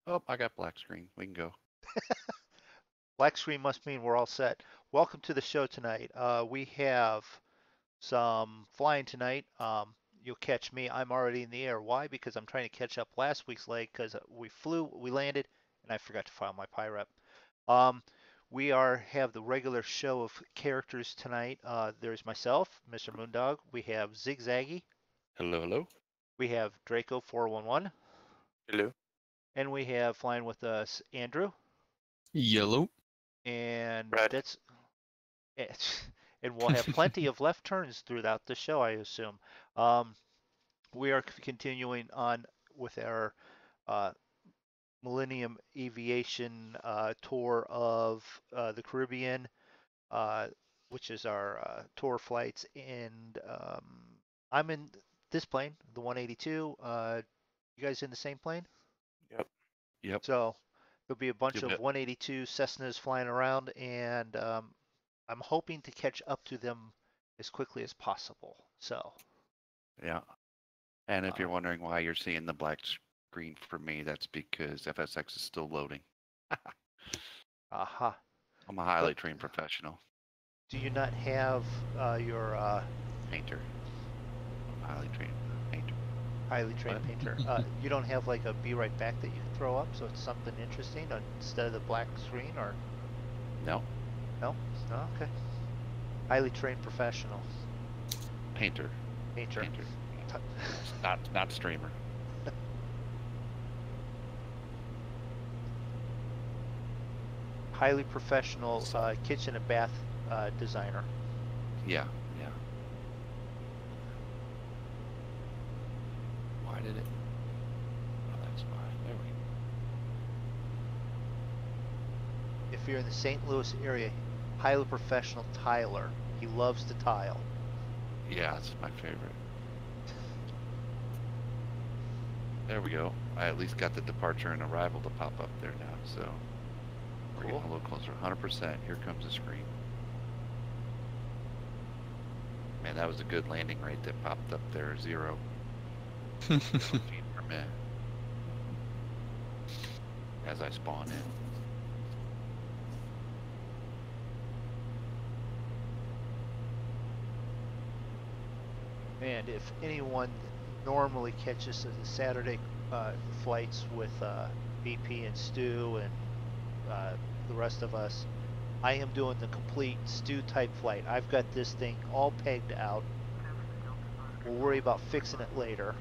Oh, I got black screen. We can go. Black screen must mean we're all set. Welcome to the show tonight. We have some flying tonight. You'll catch me. I'm already in the air. Why? Because I'm trying to catch up last week's leg because we landed, and I forgot to file my PIREP. Um, we have the regular show of characters tonight. There's myself, Mr. Moondog. We have Zigzaggy. Hello, hello. We have Draco 411, Hello. and we have flying with us Andrew. Yellow. And Red. that's and we'll have plenty of left turns throughout the show, I assume. Um, we are continuing on with our uh, Millennium Aviation tour of the Caribbean, uh, which is our tour flights. And I'm in this plane, the 182. You guys in the same plane? Yep. Yep. So there'll be a bunch Good of bit. 182 Cessnas flying around, and I'm hoping to catch up to them as quickly as possible. So, Yeah. And if you're uh, wondering why you're seeing the black screen for me, that's because FSX is still loading. aha. I'm a highly But trained professional do you not have your painter. I'm a highly trained painter. highly trained What? painter? You don't have like a be right back that you can throw up, so it's something interesting instead of the black screen, or No, no? No, okay. Highly trained professional painter. painter. Painter. Not streamer. Highly professional kitchen and bath designer. Yeah, yeah. Why did it? Oh, that's fine. There we go. If you're in the St. Louis area, highly professional tiler. He loves to tile. Yeah, it's my favorite. There we go. I at least got the departure and arrival to pop up there now, so we're Cool. getting a little closer. 100%. Here comes the screen. Man, that was a good landing rate that popped up there. 0 feet per minute as I spawn in. And if anyone normally catches the Saturday flights with BP and Stu and the rest of us, I am doing the complete Stu type flight. I've got this thing all pegged out. We'll worry about fixing it later.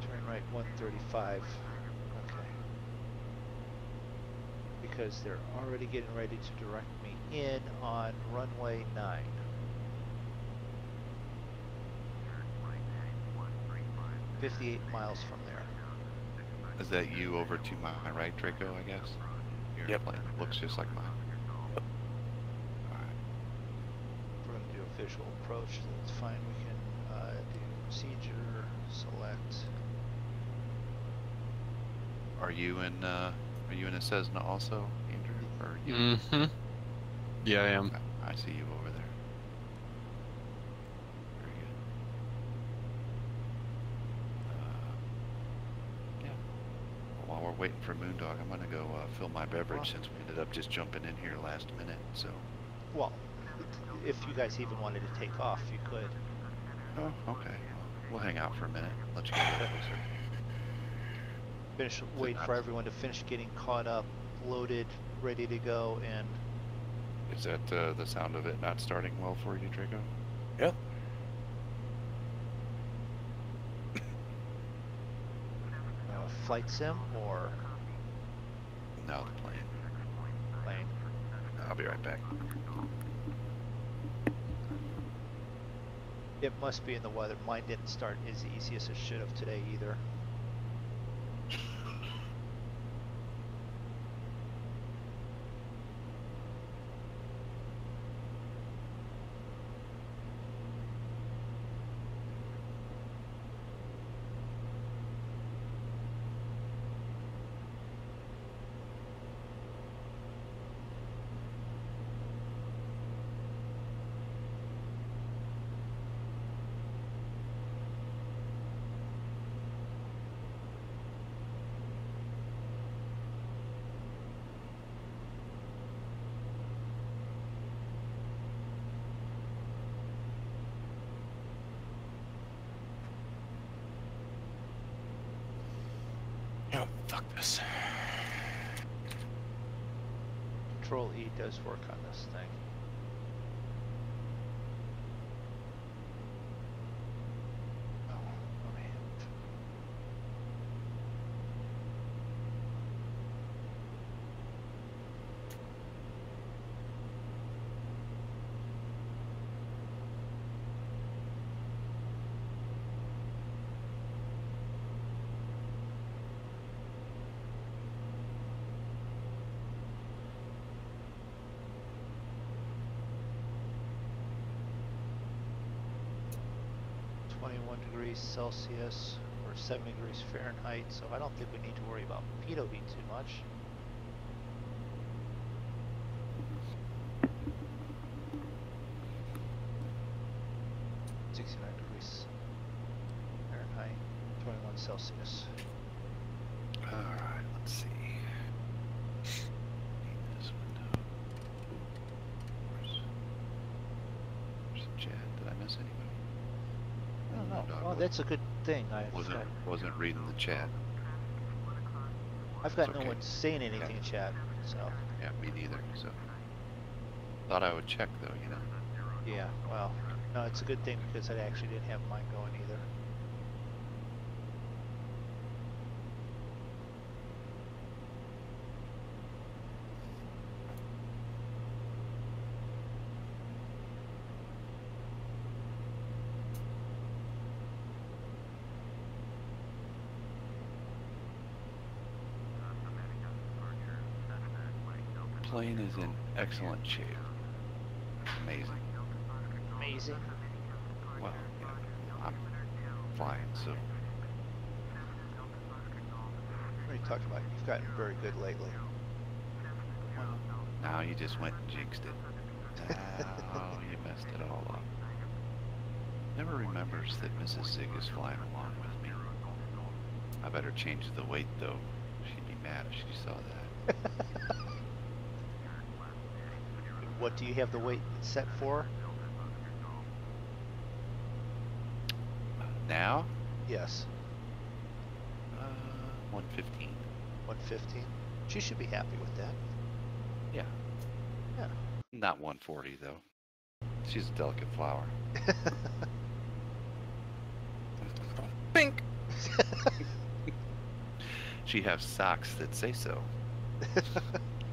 Turn right 135. Okay. Because they're already getting ready to direct me in on runway 9. "58 miles from there." Is that you over to my right, Draco, I guess? Your Yep. plane looks just like mine. Alright. We're going to do a visual approach. That's fine. We can do procedure, select. Are you in a Cessna also, Andrew? Or you? Mm-hmm. Yeah, I am. I see you over there. Very good. Yeah. Well, while we're waiting for MoonDog, I'm gonna go fill my beverage since we ended up just jumping in here last minute. So. Well, if you guys even wanted to take off, you could. Oh, okay. Well, we'll hang out for a minute. Let you get a little closer. Wait for everyone to finish getting caught up, loaded, ready to go, and Is that the sound of it not starting well for you, Draco? Yep. flight sim or No, the plane. plane. I'll be right back. It must be in the weather. Mine didn't start as easy as it should have today either. Oh, fuck this. Control E does work on this thing. Oh, man. Celsius or 7 degrees Fahrenheit, so I don't think we need to worry about pitot heat too much. (69 degrees Fahrenheit, 21 Celsius. Alright, let's see. Need this window. Where's Chad? Did I miss anybody? I don't know. MoonDog Well, that's a good thing. wasn't reading the chat. I've got It's no okay. one saying anything in chat, so. Yeah, me neither. So thought I would check though, you know. Yeah, well, no, it's a good thing because I actually didn't have mine going either. Plane is in excellent shape. Amazing. Amazing. Well, yeah, I'm flying, so What are you talking about? You've gotten very good lately. now you just went and jinxed it. Oh, you messed it all up. Never remembers that Mrs. Zig is flying along with me. I better change the weight though. She'd be mad if she saw that. What do you have the weight set for? Now? Yes, 115. 115. She should be happy with that. Yeah. Yeah. Not 140 though. She's a delicate flower. Pink. She has socks that say so.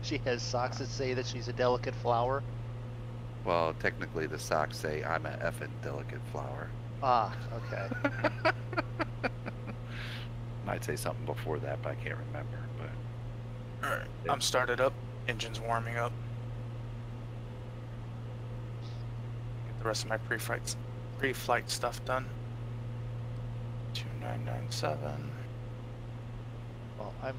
She has socks that say that she's a delicate flower. Well, technically the socks say I'm a effing delicate flower. Ah, okay. Might say something before that, but I can't remember. But Alright, I'm started up. Engine's warming up. Get the rest of my pre-flight stuff done. 2997. Well, I'm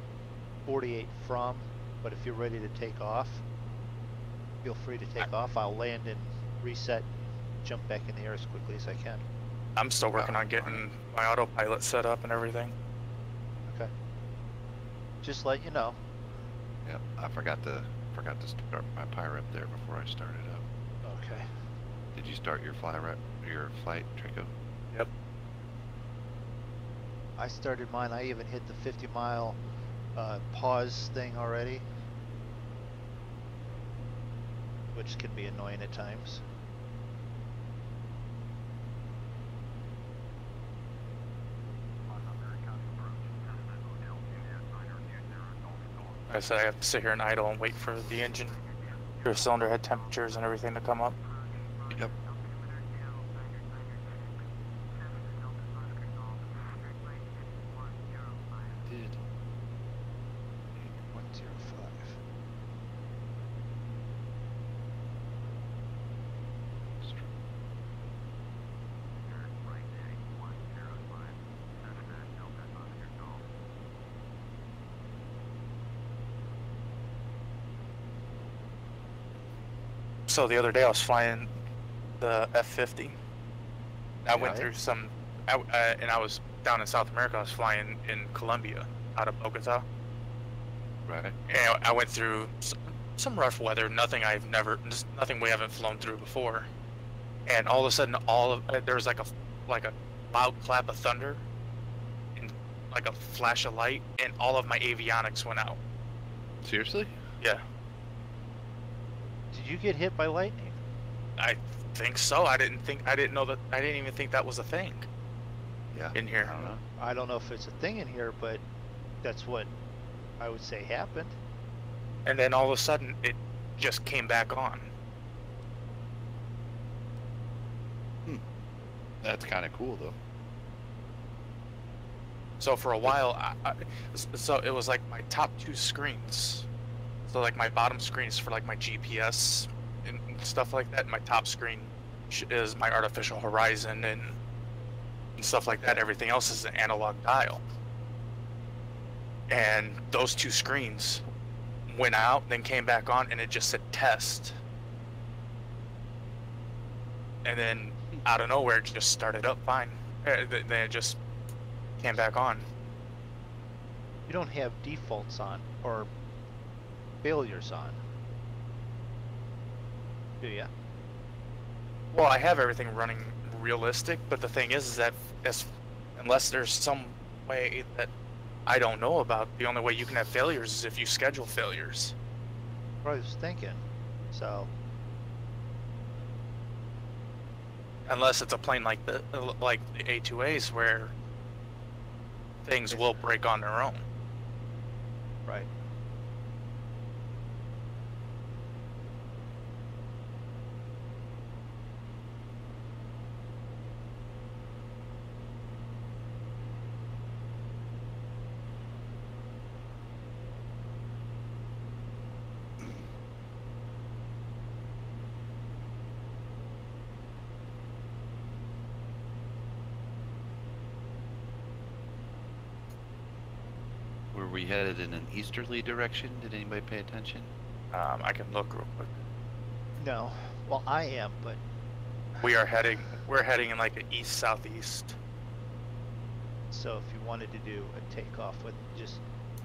48 from, but if you're ready to take off, feel free to take off. I'll land and reset, jump back in the air as quickly as I can. I'm still working on getting my autopilot set up and everything. Okay. Just let you know. yeah, I forgot to start my pirate there before I started up. Okay. Did you start your flight, Trico? Yep. I started mine. I even hit the 50-mile pause thing already, which can be annoying at times. Like I said, I have to sit here and idle and wait for the engine, your cylinder head temperatures and everything to come up. Yep. Did 105. So the other day I was flying the F-50. I went Right. through some, and I was down in South America. I was flying in Colombia out of Bogota. Right. And I went through some rough weather, nothing we haven't flown through before. And all of a sudden, there was like a loud clap of thunder, and like a flash of light, and all of my avionics went out. Seriously? Yeah, Did you get hit by lightning? I think so. I didn't know that. I didn't even think that was a thing Yeah. in here. I don't know. I don't know if it's a thing in here, but that's what I would say happened. And then all of a sudden, it just came back on. That's kind of cool, though. So for a while, so it was like my top two screens. So like my bottom screen is for like my GPS and stuff like that. And my top screen is my artificial horizon and stuff like that. Everything else is an analog dial. And those two screens went out, then came back on, and it just said test. And then out of nowhere, it just started up fine. Then it just came back on. You don't have defaults on or failures on, do ya? Well, I have everything running realistic, but the thing is that unless there's some way that I don't know about, the only way you can have failures is if you schedule failures. What I was thinking. So, Unless it's a plane like the A2As where things will break on their own. right. Were we headed in an easterly direction? Did anybody pay attention? I can look real quick. No. Well, I am, but We're heading in like an east-southeast. so if you wanted to do a takeoff with just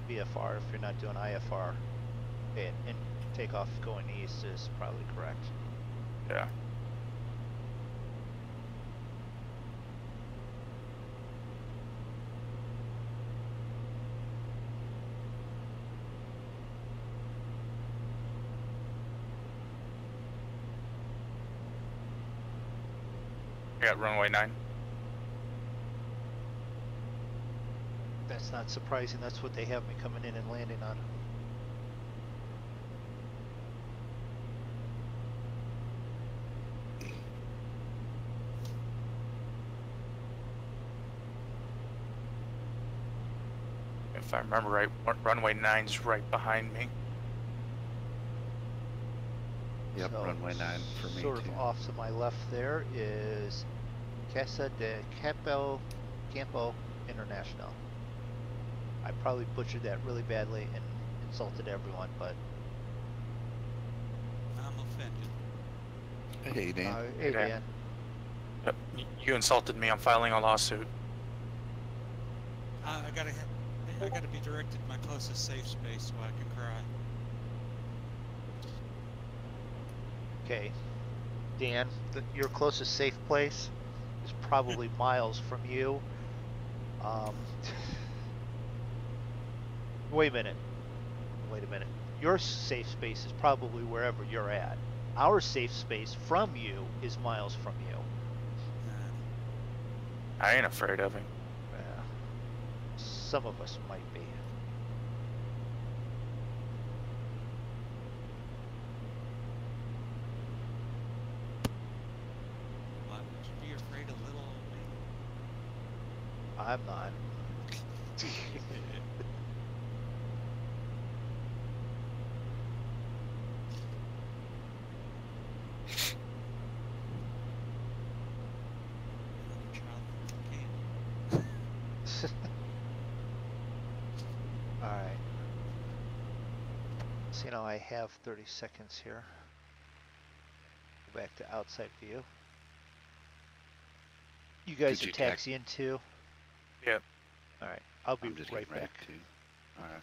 VFR, if you're not doing IFR, and takeoff going east is probably correct. Yeah. I got runway 9. That's not surprising. That's what they have me coming in and landing on. If I remember right, runway 9's right behind me. Yep, So, runway 9 for me, sort too. of off to my left there is Casa de Campo International. I probably butchered that really badly and insulted everyone, but I'm offended. Hey, Dan. hey Dan. Dan, Yep. You insulted me. I'm filing a lawsuit. I gotta be directed to my closest safe space so I can cry. okay, Dan, your closest safe place is probably miles from you. Wait a minute. Your safe space is probably wherever you're at. Our safe space from you is miles from you. I ain't afraid of him. Yeah. Some of us might be. Why would you be afraid of little old me? I'm not. Another child from candy. Alright. So, you know, I have 30 seconds here. Go back to outside view. You guys Did are you tax- taxiing too? Yep. Alright, I'll be I'm just right getting ready back. to. Alright.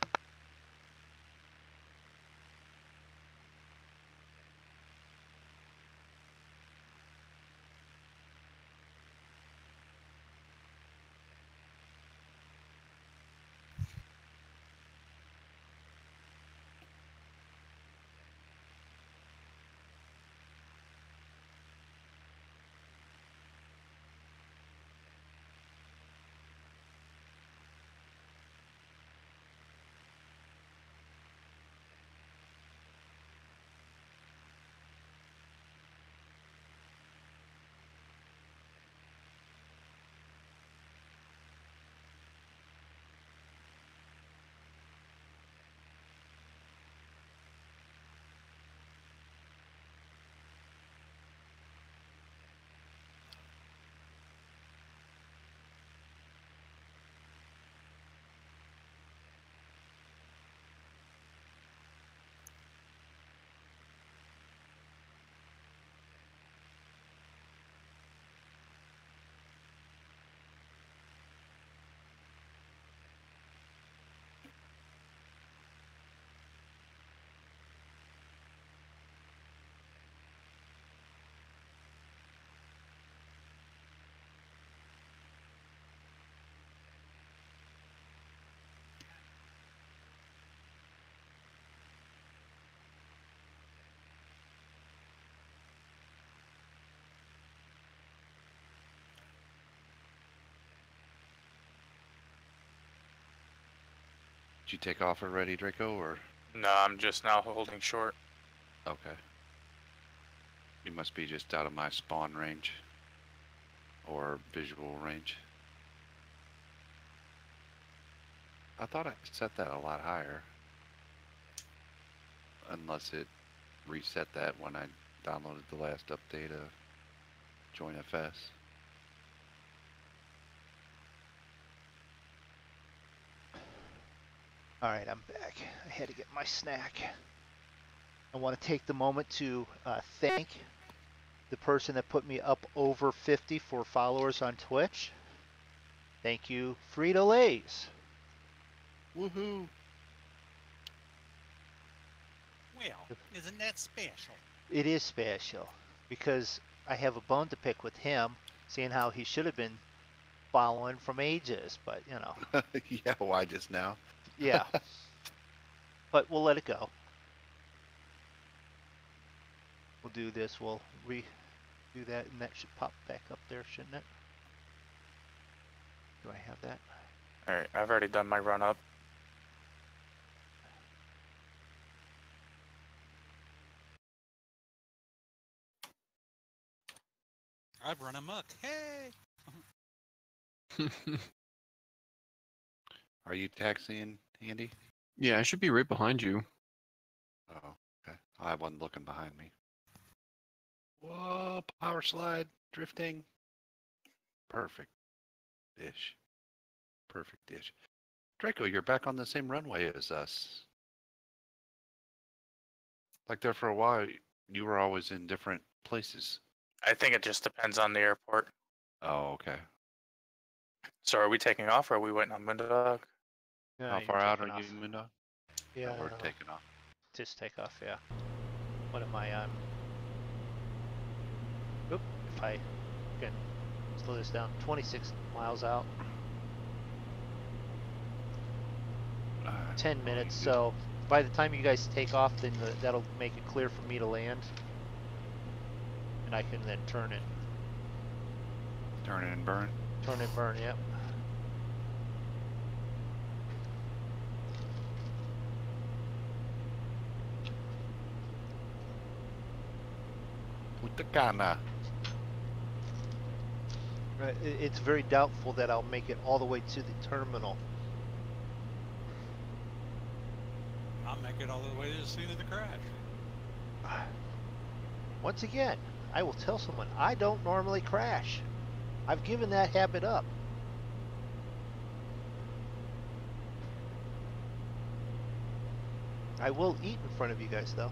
you take off already, Draco, or? No, I'm just now holding short. Okay. You must be just out of my spawn range. Or visual range. I thought I set that a lot higher. Unless it reset that when I downloaded the last update of Join FS. All right, I'm back. I had to get my snack. I want to take the moment to thank the person that put me up over 50 for followers on Twitch. Thank you, Frito Lays. Woohoo! Well, isn't that special? It is special because I have a bone to pick with him, seeing how he should have been following from ages, but you know. Yeah, why just now? Yeah. But we'll let it go. We'll do this. We'll redo that, and that should pop back up there, shouldn't it? Do I have that? Alright, I've already done my run up. I've run amok. Hey! Are you taxiing, Andy? Yeah, I should be right behind you. Oh, okay. I wasn't looking behind me. Whoa, power slide, drifting. Perfect dish. Perfect dish. Draco, you're back on the same runway as us. Like there for a while, you were always in different places. I think it just depends on the airport. Oh, okay. So are we taking off or are we waiting on MoonDog? Yeah, How you're far out are taking you, off. Mundo? Yeah, Oh, we're taking off. just take off, yeah. What am I on? Oop, if I can slow this down, 26 miles out, 10 minutes, so by the time you guys take off, then that'll make it clear for me to land. And I can then turn it, Turn it and burn. burn, yep. Utacana. It's very doubtful that I'll make it all the way to the terminal. I'll make it all the way to the scene of the crash. Once again, I will tell someone I don't normally crash. I've given that habit up. I will eat in front of you guys, though.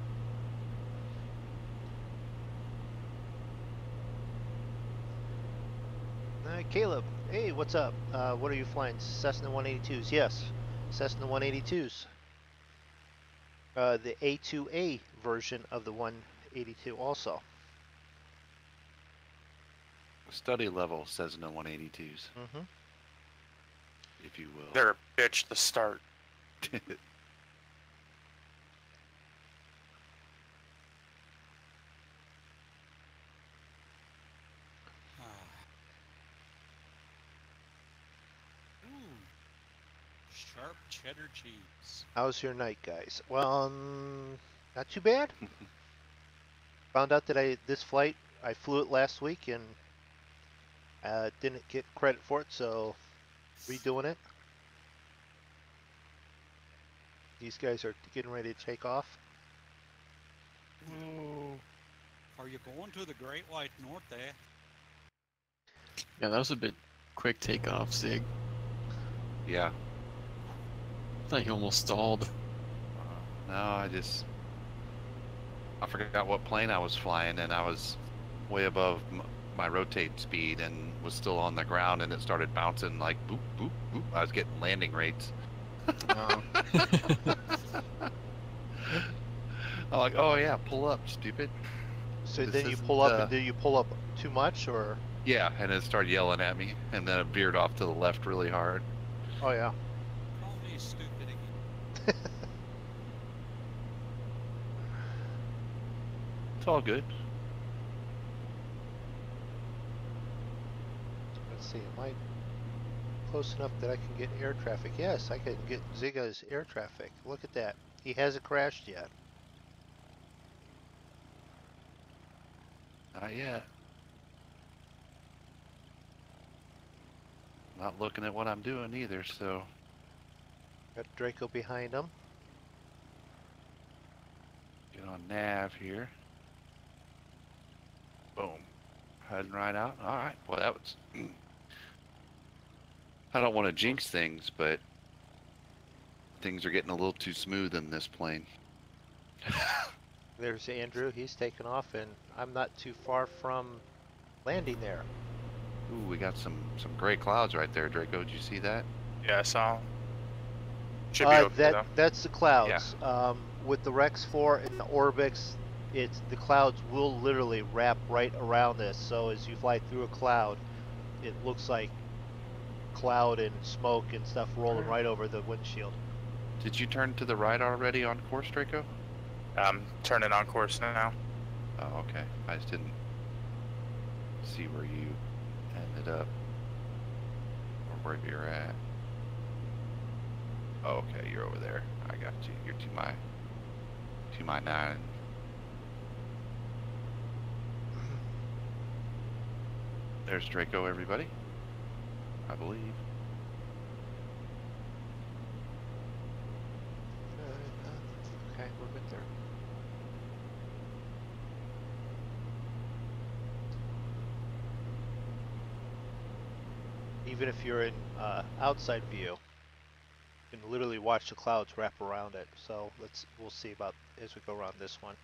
Caleb, hey, what's up? What are you flying? Cessna 182s? Yes, Cessna 182s. The A2A version of the 182 also. Study level says no 182s, Mm-hmm. if you will. They're a bitch to start. Ooh. Sharp cheddar cheese. How's your night, guys? Well, not too bad. Found out that this flight, I flew it last week and didn't get credit for it, so redoing it. These guys are getting ready to take off. Oh. Are you going to the Great White North there? Yeah, that was a bit quick takeoff, Zig. Yeah. I thought you almost stalled. No, I forgot what plane I was flying, and I was way above my rotate speed and was still on the ground, and it started bouncing like boop, boop, boop. I was getting landing rates. I'm like, oh yeah, pull up, stupid. So This then you isn't, pull up, and do you pull up too much, or? Yeah, and it started yelling at me, and then it veered off to the left really hard. Oh yeah. Call me stupid again. It's all good. Let's see. Am I close enough that I can get air traffic. Yes, I can get Zigga's air traffic. Look at that. He hasn't crashed yet. Not yet. Not looking at what I'm doing either, so Got Draco behind him. get on nav here. Boom. Heading right out. Alright, well that was... I don't want to jinx things, but things are getting a little too smooth in this plane. There's Andrew. He's taken off, and I'm not too far from landing there. Ooh, we got some gray clouds right there, Draco. Did you see that? Yeah, I saw. Should be okay though. That's the clouds. With the Rex 4 and the Orbix, the clouds will literally wrap right around this. So as you fly through a cloud, it looks like cloud and smoke and stuff rolling right over the windshield. Did you turn to the right already on course, Draco? I'm turning on course now. Oh, okay. I just didn't see where you ended up or where you're at. Oh, okay, you're over there. I got you. You're to my 9. There's Draco, everybody. I believe. Okay, we're good there. Even if you're in outside view, you can literally watch the clouds wrap around it. So we'll see about as we go around this one.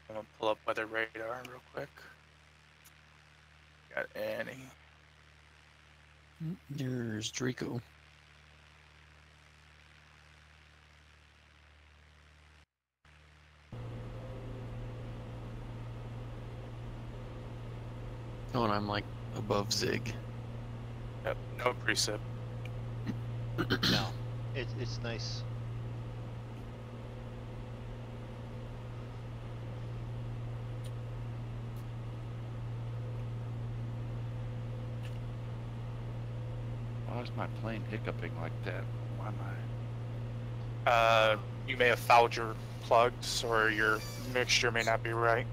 I'm gonna pull up weather radar real quick. Got any? There's Draco. Oh, and I'm like above Zig. Yep, no precip. No, it's nice. Why is my plane hiccuping like that? Why am I? You may have fouled your plugs, or your mixture may not be right.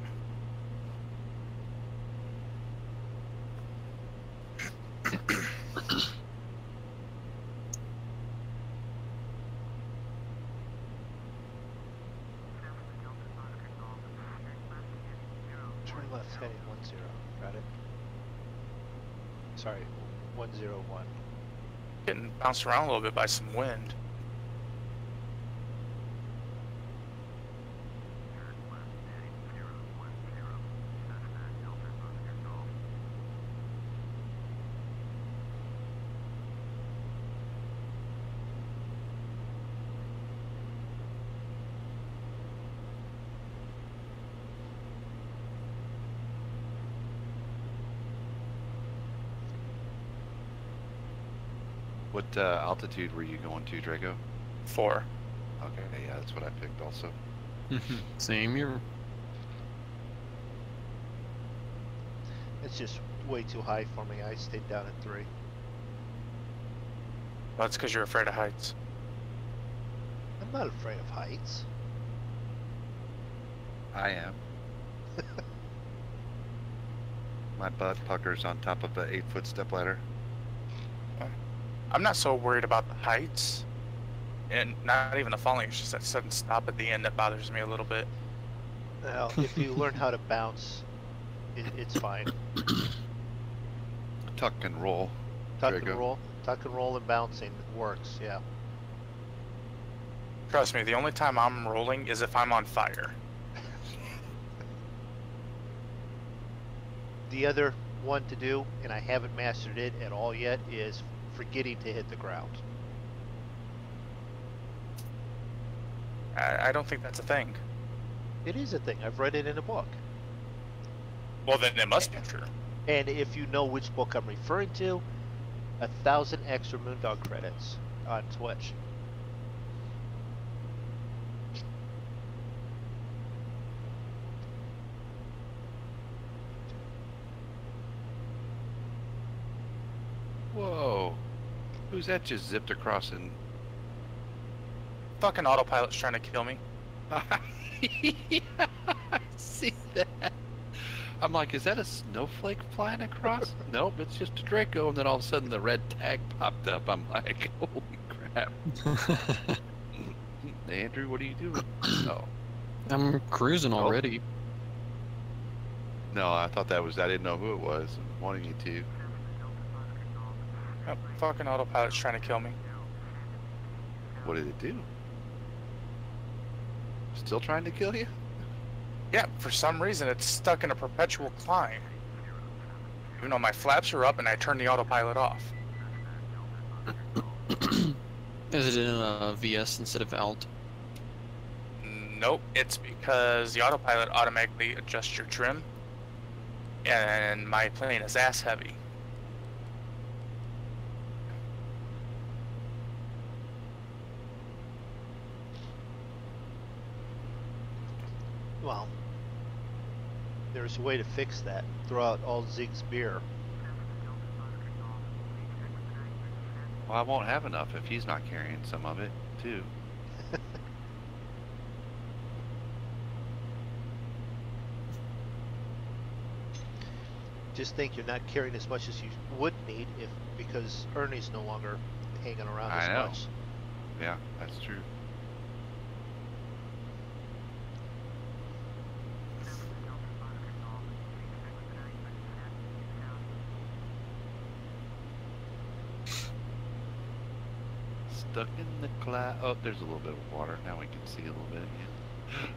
Turn left heading 10. Got it. Sorry, 101. Getting bounced around a little bit by some wind. What altitude were you going to, Draco? 4. Okay, yeah, that's what I picked also. Same here. It's just way too high for me. I stayed down at 3. Well, that's because you're afraid of heights. I'm not afraid of heights. I am. My butt puckers on top of the 8-foot stepladder. I'm not so worried about the heights, and not even the falling. It's just that sudden stop at the end that bothers me a little bit. Now, if you learn how to bounce, it's fine. Tuck and roll. Tuck Draco. and roll and bouncing works. Yeah. Trust me, the only time I'm rolling is if I'm on fire. The other one to do, and I haven't mastered it at all yet, is forgetting to hit the ground. I don't think that's a thing. It is a thing. I've read it in a book. Well, then it must be true. And if you know which book I'm referring to, 1,000 extra MoonDog credits on Twitch. Who's that just zipped across and... Fucking autopilot's trying to kill me. I see that. I'm like, is that a snowflake flying across? Nope, it's just a Draco. And then all of a sudden the red tag popped up. I'm like, holy crap. Andrew, what are you doing? Oh. I'm cruising already. No, I thought that was, I didn't know who it was. I'm wanting you to. Oh, fucking autopilot's trying to kill me. What did it do? Still trying to kill you? Yeah, for some reason it's stuck in a perpetual climb. Even though my flaps are up and I turned the autopilot off. Is it in a VS instead of alt? Nope, it's because the autopilot automatically adjusts your trim. And my plane is ass heavy. Well, there's a way to fix that. Throw out all Zig's beer. Well, I won't have enough if he's not carrying some of it, too. Just think you're not carrying as much as you would need if because Ernie's no longer hanging around as I know. much. Yeah, that's true. Stuck in the cloud. Oh, there's a little bit of water. Now we can see a little bit again.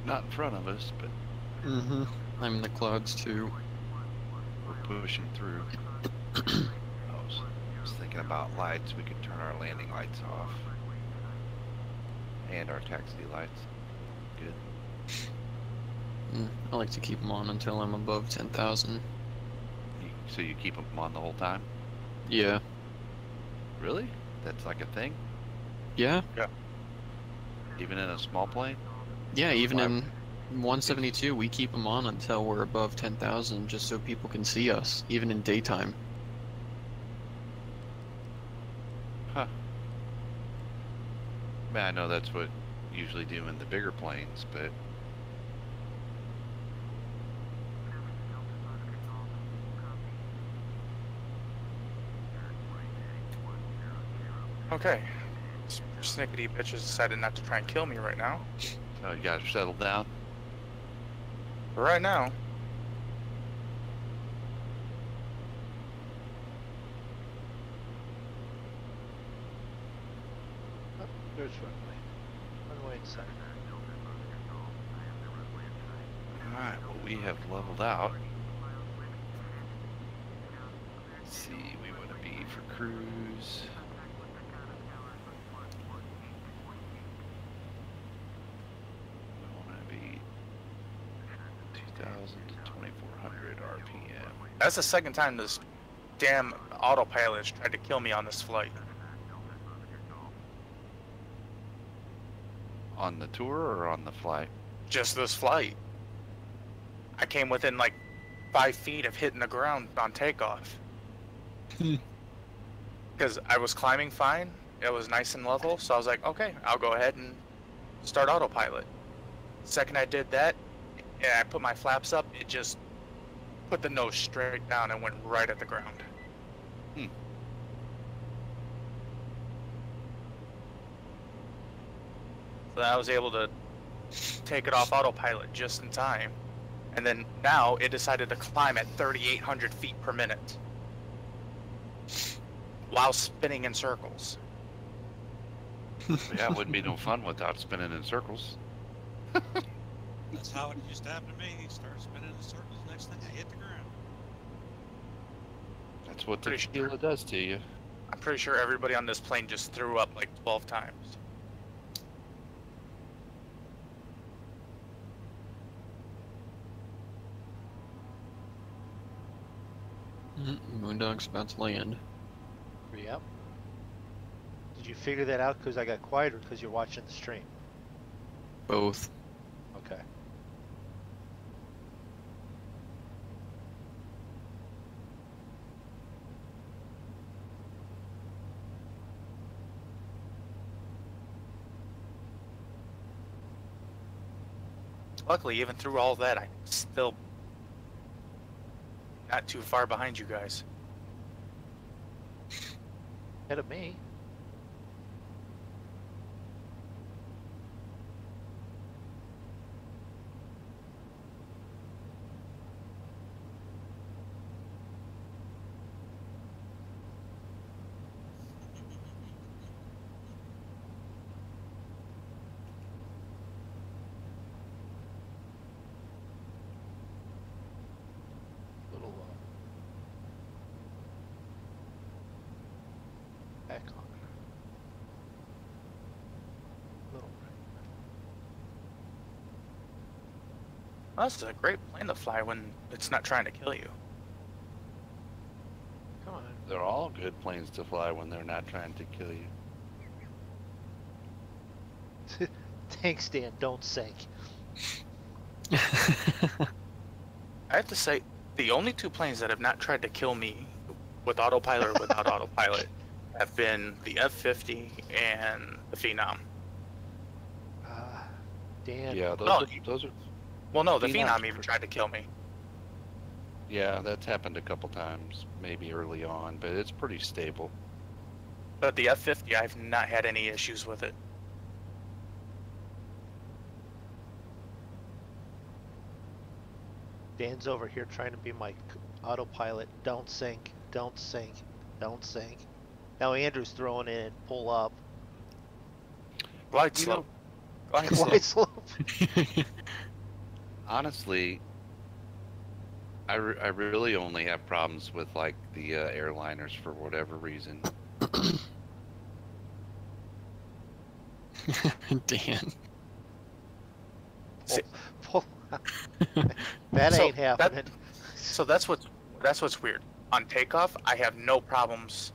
Not in front of us, but Mm-hmm. I'm in the clouds too. we're pushing through. I was thinking about lights. We could turn our landing lights off. And our taxi lights. Good. I like to keep them on until I'm above 10,000. So you keep them on the whole time? Yeah. Really? That's like a thing? Yeah. Even in a small plane? Yeah, even Why- in 172, we keep them on until we're above 10,000, just so people can see us, even in daytime. Huh. I mean, I know that's what you usually do in the bigger planes, but Okay. Snickety bitches decided not to try and kill me right now. oh, you gotta settle down. But right now, Oh, there's runway. Runway inside. Alright, well, we have leveled out. Let's see, we want to be for cruise. We want to be 2,000 to 2,400 RPM. that's the second time this damn autopilot has tried to kill me on this flight. On the tour or on the flight? Just this flight. I came within like 5 feet of hitting the ground on takeoff. Because I was climbing fine, it was nice and level, so I was like, okay, I'll go ahead and start autopilot. Second I did that, and I put my flaps up, it just put the nose straight down and went right at the ground. So I was able to take it off autopilot just in time. And then now it decided to climb at 3,800 feet per minute while spinning in circles. Yeah, it wouldn't be no fun without spinning in circles. That's how it used to happen to me. Start spinning in circles. Next thing I hit the ground. That's what the Pretty sure. tequila does to you. I'm pretty sure everybody on this plane just threw up like 12 times. MoonDog's about to land. Yep. Did you figure that out because I got quieter because you're watching the stream? Both. Okay. Luckily, even through all that, I'm still not too far behind you guys. Ahead of me. Little back on. Little right. Well, this is a great plane to fly when it's not trying to kill you. Come on. They're all good planes to fly when they're not trying to kill you. Thanks, Dan. Don't sink. I have to say, the only two planes that have not tried to kill me with autopilot or without autopilot have been the F-50 and the Phenom. Dan. Yeah, No, those are. Well, no, the Phenom's Phenom even tried to kill me. Yeah, that's happened a couple times, maybe early on, but it's pretty stable. But the F-50, I've not had any issues with it. Dan's over here trying to be my autopilot. Don't sink. Don't sink. Don't sink. Now Andrew's throwing in pull up. Glide You slope. know, Glide Glide slope. slope. honestly, I really only have problems with like the airliners for whatever reason. Dan. See- Pull up. That So ain't happening. So that's what's weird. On takeoff, I have no problems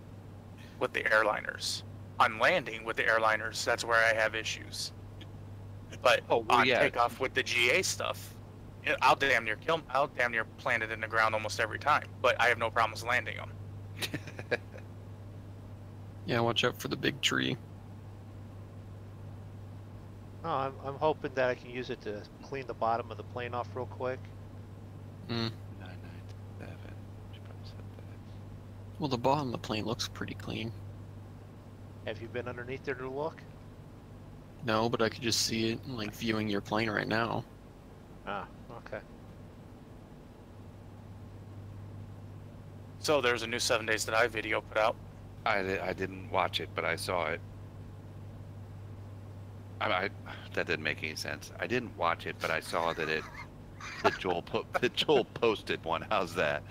with the airliners. On landing with the airliners, that's where I have issues. But Oh, well, on yeah. takeoff with the GA stuff, I'll damn near plant it in the ground almost every time. But I have no problems landing them. Yeah, watch out for the big tree. Oh, I'm hoping that I can use it to clean the bottom of the plane off real quick. 997. Should probably set that. Well, the bottom of the plane looks pretty clean. Have you been underneath there to look? No, but I could just see it, like, viewing your plane right now. Ah, okay. So there's a new 7 Days to Die video put out. I didn't watch it, but I saw it. That didn't make any sense. I didn't watch it, but I saw that that Joel posted one. How's that?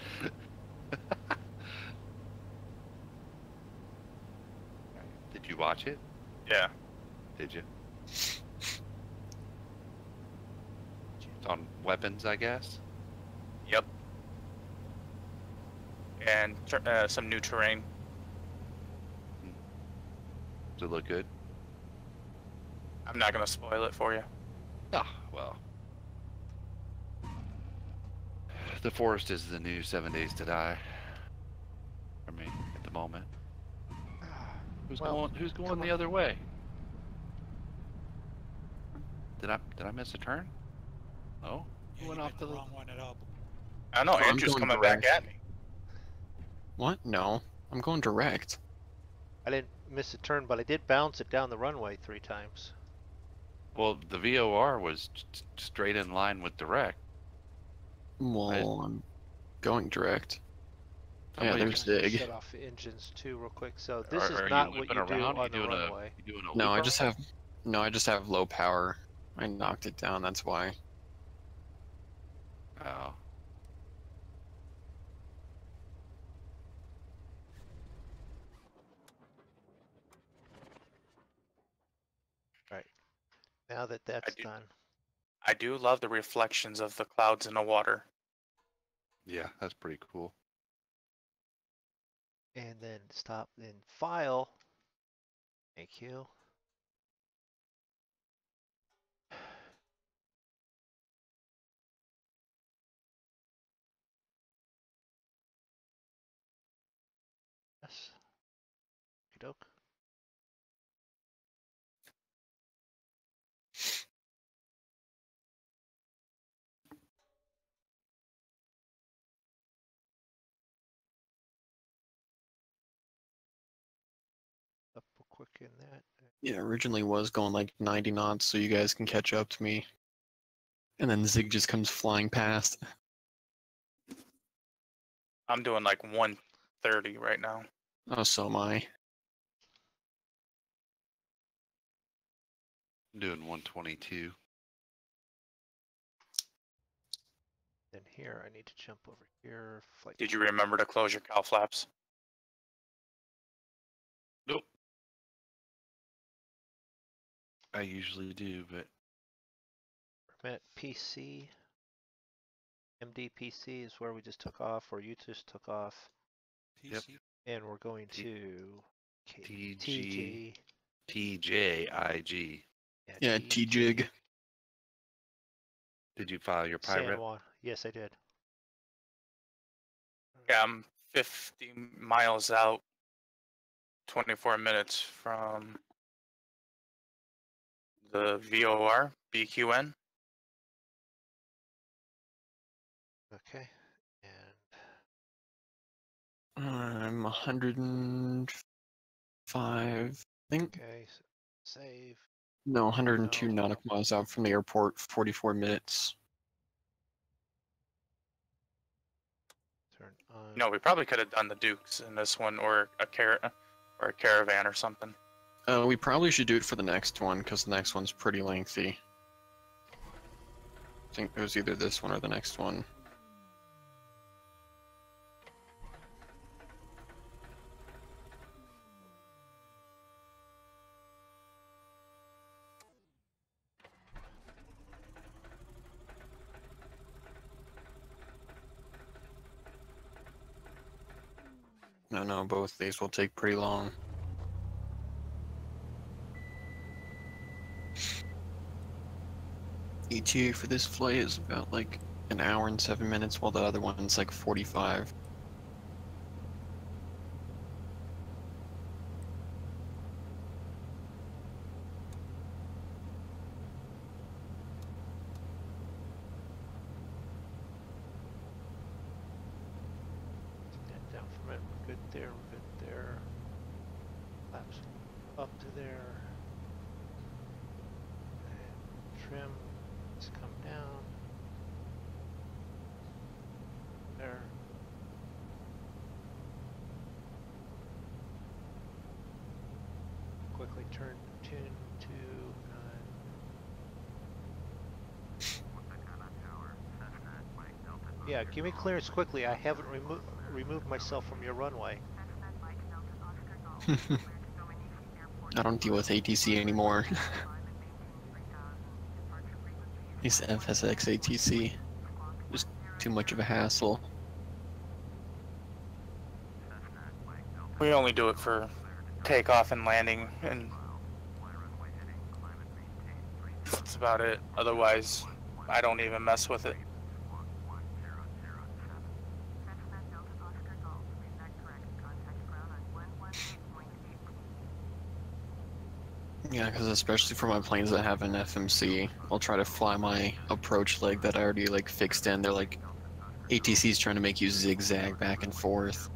Did you watch it? Yeah. Did you? It's on weapons, I guess. Yep. And some new terrain. Does it look good? I'm not gonna spoil it for you. Ah, well. The Forest is the new 7 Days to Die. For me, at the moment. Who's Well, going the other way? Did I miss a turn? Oh, Yeah, who you went made off the to the? wrong one at all. I don't know. Oh, I'm Andrew's going coming back direct. at me. What? No. I'm going direct. I didn't miss a turn, but I did bounce it down the runway 3 times. Well, the VOR was straight in line with direct. Well, I'm going direct. Yeah, Somebody there's Trying to Zig. shut off engines too real quick. So this is Are not you what looping you do around? on the runway. You doing a No, loop I just around? have low power. I knocked it down, that's why. Oh. Right. Now that that's done. I do love the reflections of the clouds in the water. Yeah, that's pretty cool. And then stop in file. Thank you. Yes. Okey-doke. in that. Yeah, originally was going like 90 knots so you guys can catch up to me. And then Zig just comes flying past. I'm doing like 130 right now. Oh, so am I. I'm doing 122. Then here, I need to jump over here. Flight. Did you remember to close your cow flaps? Nope. I usually do, but Permit PC. MDPC is where we just took off, or you just took off. Yep. PC. And we're going T- to TG. TJ. TJIG. Yeah, T-Jig. Did you file your San pirate? Juan. Yes, I did. Yeah, I'm 50 miles out, 24 minutes from the VOR, BQN. Okay. And I'm 105, I think. okay, save. No, 102 No. nautical miles out from the airport, 44 minutes. Turn on. No, we probably could have done the Dukes in this one, or a caravan or something. We probably should do it for the next one, because the next one's pretty lengthy. I think it was either this one or the next one. No, both of these will take pretty long. ETA for this flight is about like an hour and 7 minutes, while the other one's like 45. Head down from it. We're good there. We're good there. Flaps up to there. And trim. Let's come down. There. Quickly turn tune to yeah, give me clearance quickly. I haven't removed myself from your runway. I don't deal with ATC anymore. These FSX ATC. Just too much of a hassle. We only do it for takeoff and landing, and that's about it. Otherwise, I don't even mess with it. Yeah, because especially for my planes that have an FMC, I'll try to fly my approach leg that I already like fixed in. They're like, ATC's trying to make you zigzag back and forth.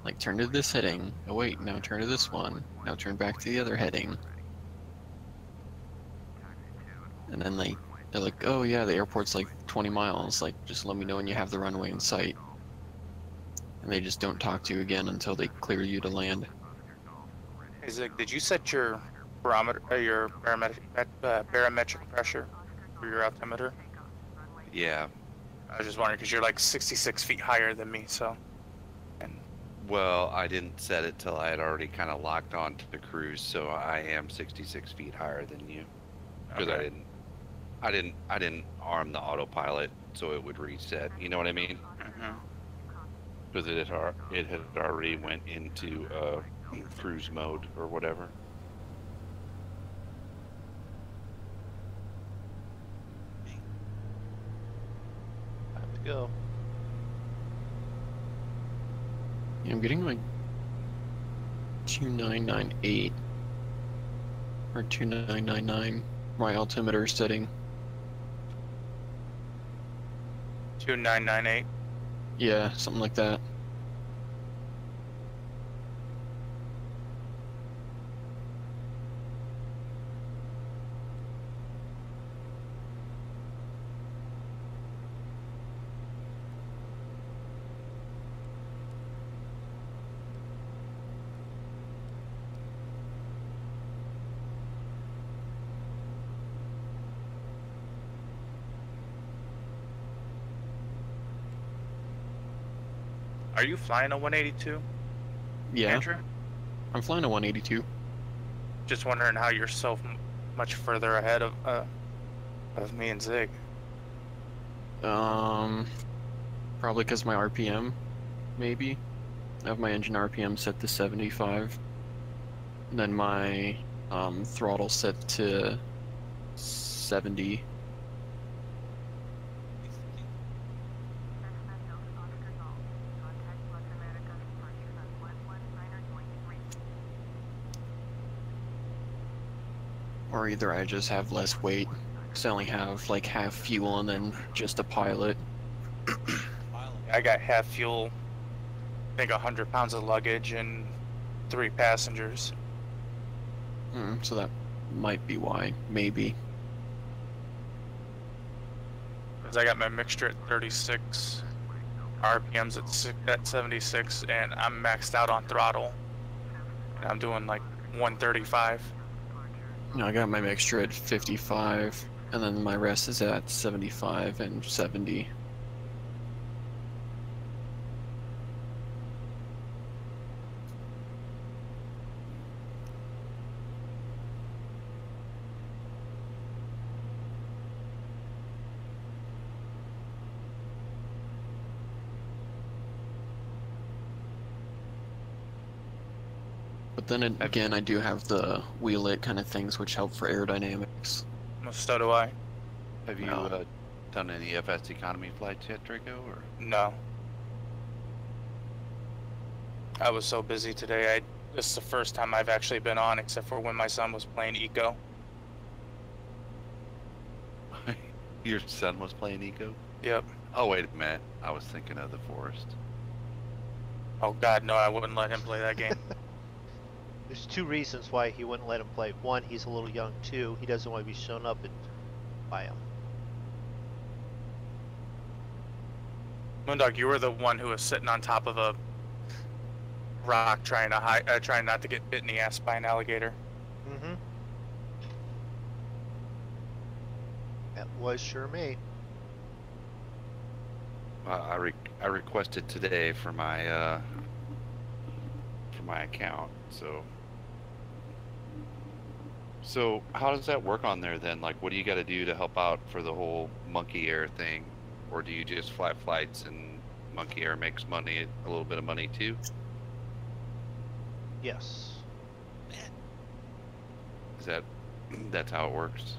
Like, turn to this heading. Oh wait, now turn to this one. Now turn back to the other heading. And then they're like, oh yeah, the airport's like 20 miles. Like, just let me know when you have the runway in sight. And they just don't talk to you again until they clear you to land. Hey Zig, did you set your barometer, your barometric pressure for your altimeter? Yeah. I was just wondering because you're like 66 feet higher than me, so. And Well, I didn't set it till I had already kind of locked on to the cruise, so I am 66 feet higher than you. Because okay. I didn't arm the autopilot so it would reset. You know what I mean? Mhm. Because it had already went into cruise mode or whatever. Time to go. Yeah, I'm getting like 2998 or 2999 my altimeter setting. 2998. Yeah, something like that. Are you flying a 182, Yeah, Andrew? I'm flying a 182. Just wondering how you're so much further ahead of me and Zig. Probably because my RPM, maybe. I have my engine RPM set to 75. And then my throttle set to 70. Or either I just have less weight, so I only have like half fuel and then just a pilot. I got half fuel, I think 100 pounds of luggage and 3 passengers. So that might be why, maybe. Because I got my mixture at 36, RPMs at 76, and I'm maxed out on throttle. And I'm doing like 135. I got my mixture at 55, and then my rest is at 75 and 70. But then again, I do have the wheel-it kind of things, which help for aerodynamics. So do I. Have you No. done any FS economy flights yet, Draco? Or No. I was so busy today. This is the first time I've actually been on, except for when my son was playing Eco. your son was playing Eco? Yep. Oh, wait a minute. I was thinking of the Forest. Oh God, no! I wouldn't let him play that game. There's 2 reasons why he wouldn't let him play. 1, he's a little young. 2, he doesn't want to be shown up by him. MoonDog, you were the one who was sitting on top of a rock trying not to get bit in the ass by an alligator. Mm-hmm. That was sure me. I requested today for my account. So how does that work on there then? Like, what do you got to do to help out for the whole Monkey Air thing, or do you just fly flights and Monkey Air makes money, a little bit of money too? Yes. Is that's how it works?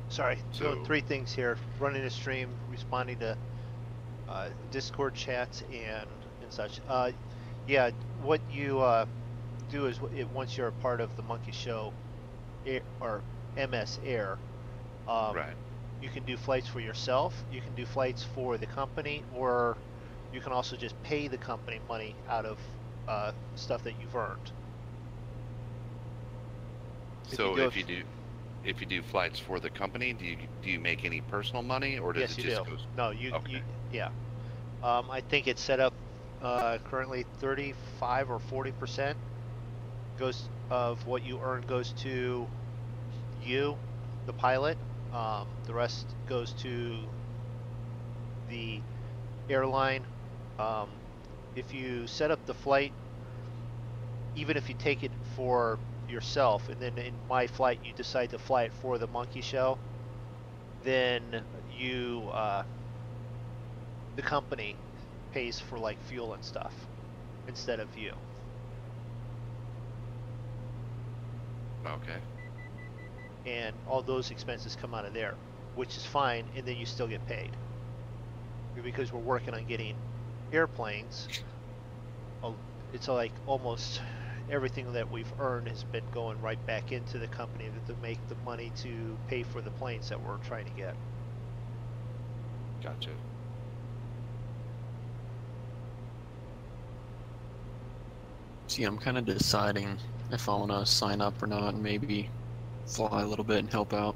Sorry, So- doing 3 things here: running a stream, responding to Discord chats, and such. Yeah, what you do is once you're a part of the Monkey Show or MS Air, Right. you can do flights for yourself, you can do flights for the company, or you can also just pay the company money out of stuff that you've earned. So if you do flights for the company, do you make any personal money, or does Yes, it you just do. go? No, you Okay. yeah. I think it's set up currently 35 or 40% goes of what you earn goes to you, the pilot. The rest goes to the airline. If you set up the flight, even if you take it for yourself, and then in my flight you decide to fly it for the Monkey Show, then you the company pays for like fuel and stuff instead of you. Okay. And all those expenses come out of there, which is fine, and then you still get paid. Because we're working on getting airplanes, it's like almost everything that we've earned has been going right back into the company to make the money to pay for the planes that we're trying to get. Gotcha. See, I'm kind of deciding if I want to sign up or not, and maybe fly a little bit and help out.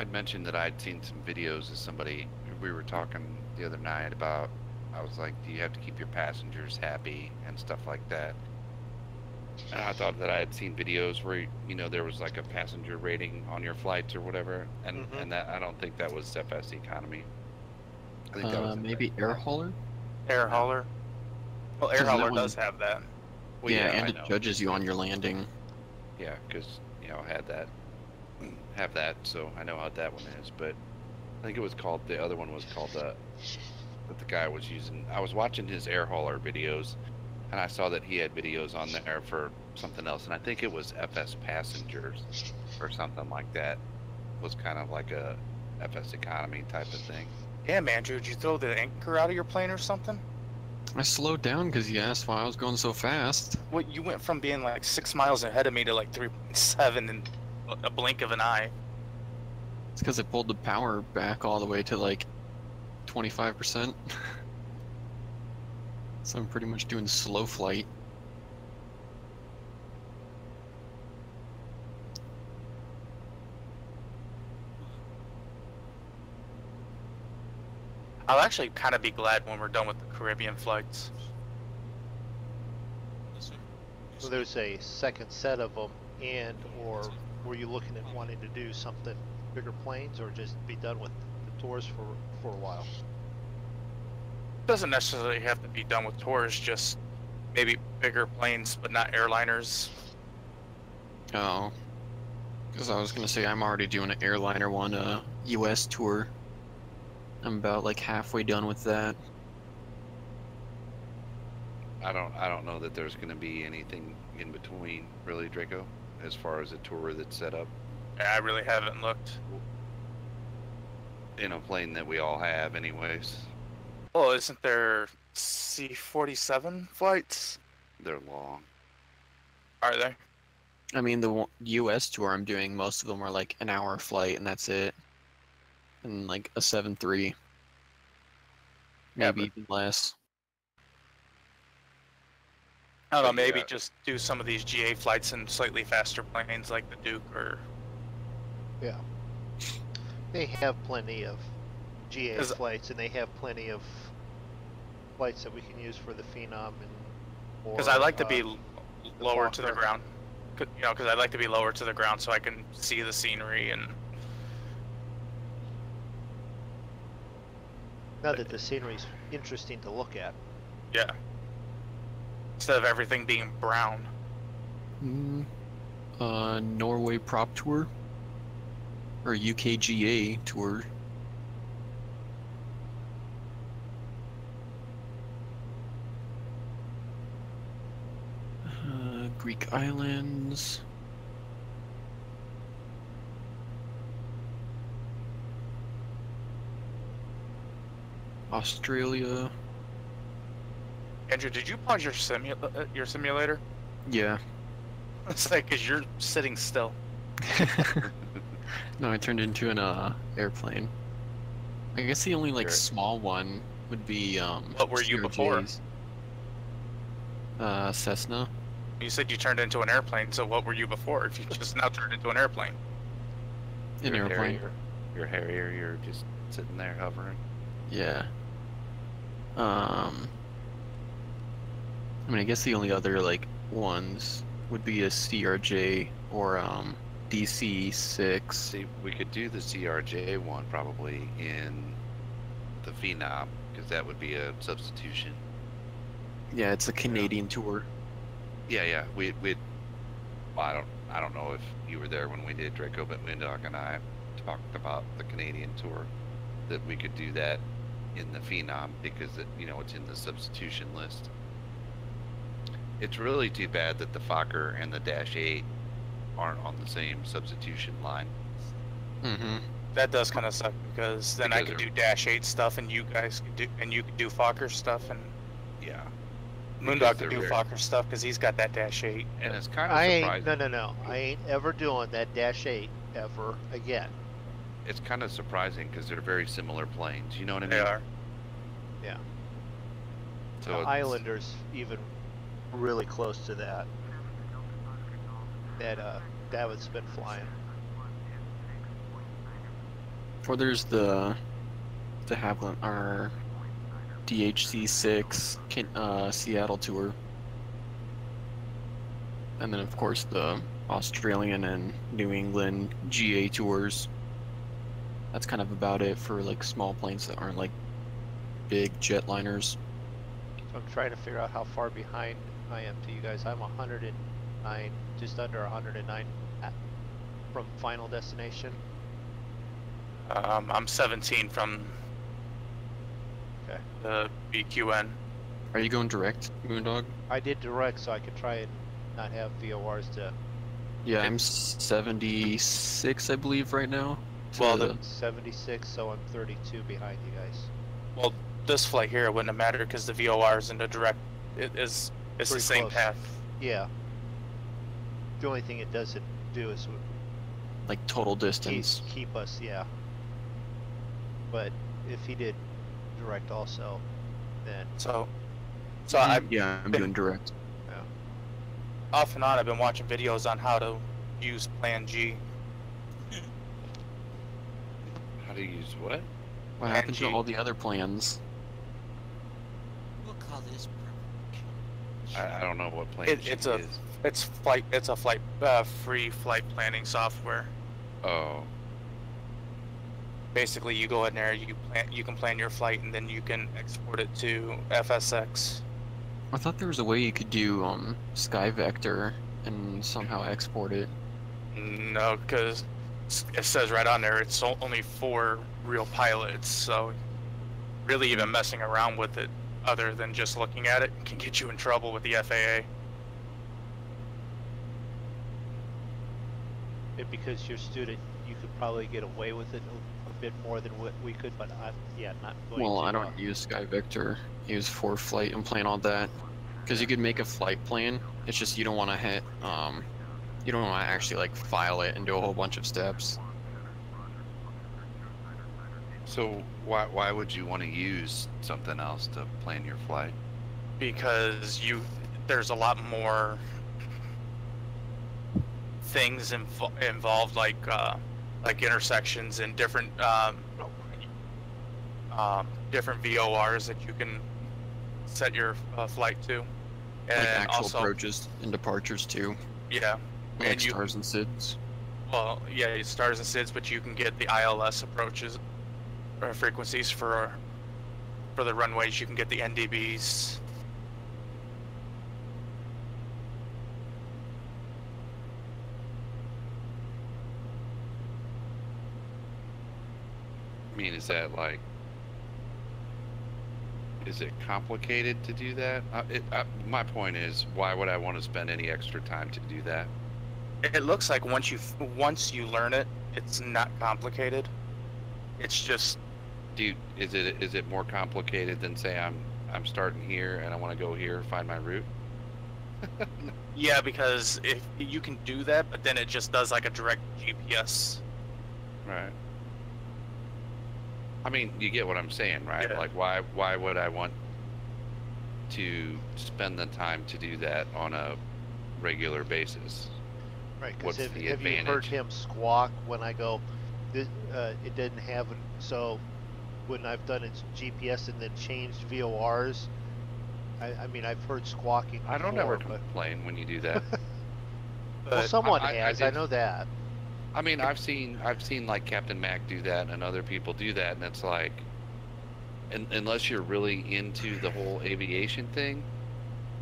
I'd mentioned that I'd seen some videos of somebody. We were talking the other night about. I was like, do you have to keep your passengers happy and stuff like that? And I thought that I had seen videos where there was like a passenger rating on your flights or whatever, and that I don't think that was FS economy. I think that was Maybe air hauler. Air hauler. Well, air 'Cause that hauler one- does have that. Well, yeah, I and it know. judges you on your landing. Yeah, because I had that, have that, so I know how that one is. But I think it was called, the other one was called that the guy was using. I was watching his air hauler videos, and I saw that he had videos on there for something else, and I think it was FS passengers or something like that. Was kind of like a FS economy type of thing. Yeah, man, Drew, did you throw the anchor out of your plane or something? I slowed down because you asked why I was going so fast. Well, you went from being like 6 miles ahead of me to like 3.7 in a blink of an eye. It's because I pulled the power back all the way to like 25%. So I'm pretty much doing slow flight. I'll actually kind of be glad when we're done with the Caribbean flights. So there's a second set of them, or were you looking at wanting to do something bigger planes, or just be done with the tours for a while? Doesn't necessarily have to be done with tours, just maybe bigger planes, but not airliners. Oh. Because I was going to say I'm already doing an airliner one, US tour. I'm about like halfway done with that. I don't know that there's going to be anything in between, really, Draco, as far as a tour that's set up I really haven't looked. in a plane that we all have, anyways. Oh, isn't there C-47 flights? They're long. Are there? I mean, the US tour I'm doing, most of them are like an hour flight and that's it. And like a 7.3. Yeah, Maybe even less. I don't know, But maybe yeah. just do some of these GA flights in slightly faster planes like the Duke or... Yeah. They have plenty of GA 'Cause- flights, and they have plenty of flights that we can use for the Phenom and. Because I like to be lower to the Fokker. ground. Because I like to be lower to the ground so I can see the scenery and... Not that the scenery's interesting to look at. Yeah. Instead of everything being brown. Norway prop tour? Or UKGA tour? Greek islands. Australia. Andrew, did you pause your simulator? Yeah. It's like, because you're sitting still. No, I turned into an airplane. I guess the only like Sure. small one would be What were you before? CRJs. Cessna. You said you turned into an airplane, so what were you before if you just now turned into an airplane? An You're a airplane. Harrier. You're a Harrier, you're just sitting there hovering. Yeah. I mean, I guess the only other like ones would be a CRJ or DC-6. See, we could do the CRJ one probably in the Phenom, because that would be a substitution. Yeah, it's a Canadian tour. Yeah, we'd well, I don't know if you were there when we did, Draco, but MoonDog and I talked about the Canadian tour, that we could do that in the Phenom because it's in the substitution list. It's really too bad that the Fokker and the Dash 8 aren't on the same substitution line. Mm-hmm. That does kind of suck because then I Because could do Dash 8 stuff and you guys could do, and you could do Fokker stuff and Yeah. MoonDog they're could do very- Fokker stuff because he's got that Dash 8. And it's kind of I surprising. ain't, no. I ain't ever doing that Dash 8 ever again. It's kind of surprising because they're very similar planes. You know what I mean? They are. Yeah. So The it's- Islander's even really close to that. That David's been flying. Or there's the Haviland or DHC6 Seattle tour, and then of course the Australian and New England GA tours. That's kind of about it for like small planes that aren't like big jetliners. So I'm trying to figure out how far behind I am to you guys. I'm 109, just under 109 from final destination. I'm 17 from Okay. the BQN. Are you going direct, Moondog? I did direct so I could try and not have VORs to. Yeah, I'm 76, I believe, right now. Well, to- 76, so I'm 32 behind you guys. Well, this flight here wouldn't have mattered because the VORs and the direct it's the Pretty same close. path. Yeah. The only thing it doesn't do is like total distance. keep us, yeah. But if he did direct also, then So I Yeah, I'm doing direct. off and on I've been watching videos on how to use Plan G. How to use what? What And happened to G. all the other plans? We'll call this perfect. I don't know what plane It's a free flight planning software. Oh, Basically, you go in there, you can plan your flight, and then you can export it to FSX. I thought there was a way you could do Sky Vector and somehow export it. No, because it says right on there it's only for real pilots. So really, even messing around with it, other than just looking at it, can get you in trouble with the FAA. and because you're a student, you could probably get away with it a bit more than what we could. But yeah, not going Well, to. I don't use Sky Vector. I use for flight and plan all that. Because you could make a flight plan. It's just you don't want to hit. You don't want to actually like file it and do a whole bunch of steps. so why would you want to use something else to plan your flight? Because there's a lot more things involved, like intersections and different different VORs that you can set your flight to, and Like actual also approaches and departures too. yeah, Like and you stars and SIDS. well yeah stars and SIDS, but you can get the ILS approaches or frequencies for the runways. You can get the NDBs. I mean, is that like, is it complicated to do that? My point is, why would I want to spend any extra time to do that? It looks like once you learn it, it's not complicated. It's just Dude, is it more complicated than say I'm starting here and I want to go here, find my route? yeah, because if you can do that, but then it just does like a direct GPS. Right. I mean, you get what I'm saying, right? Yeah. Like, why would I want to spend the time to do that on a regular basis? Right, What's because the have you heard advantage? him squawk when I go, it didn't have, so when I've done its GPS and then changed VORs, I mean, I've heard squawking before, I don't ever but, complain when you do that. well, But someone I has, I did- know that. I mean, I've seen like Captain Mac do that and other people do that, and it's like, unless you're really into the whole aviation thing,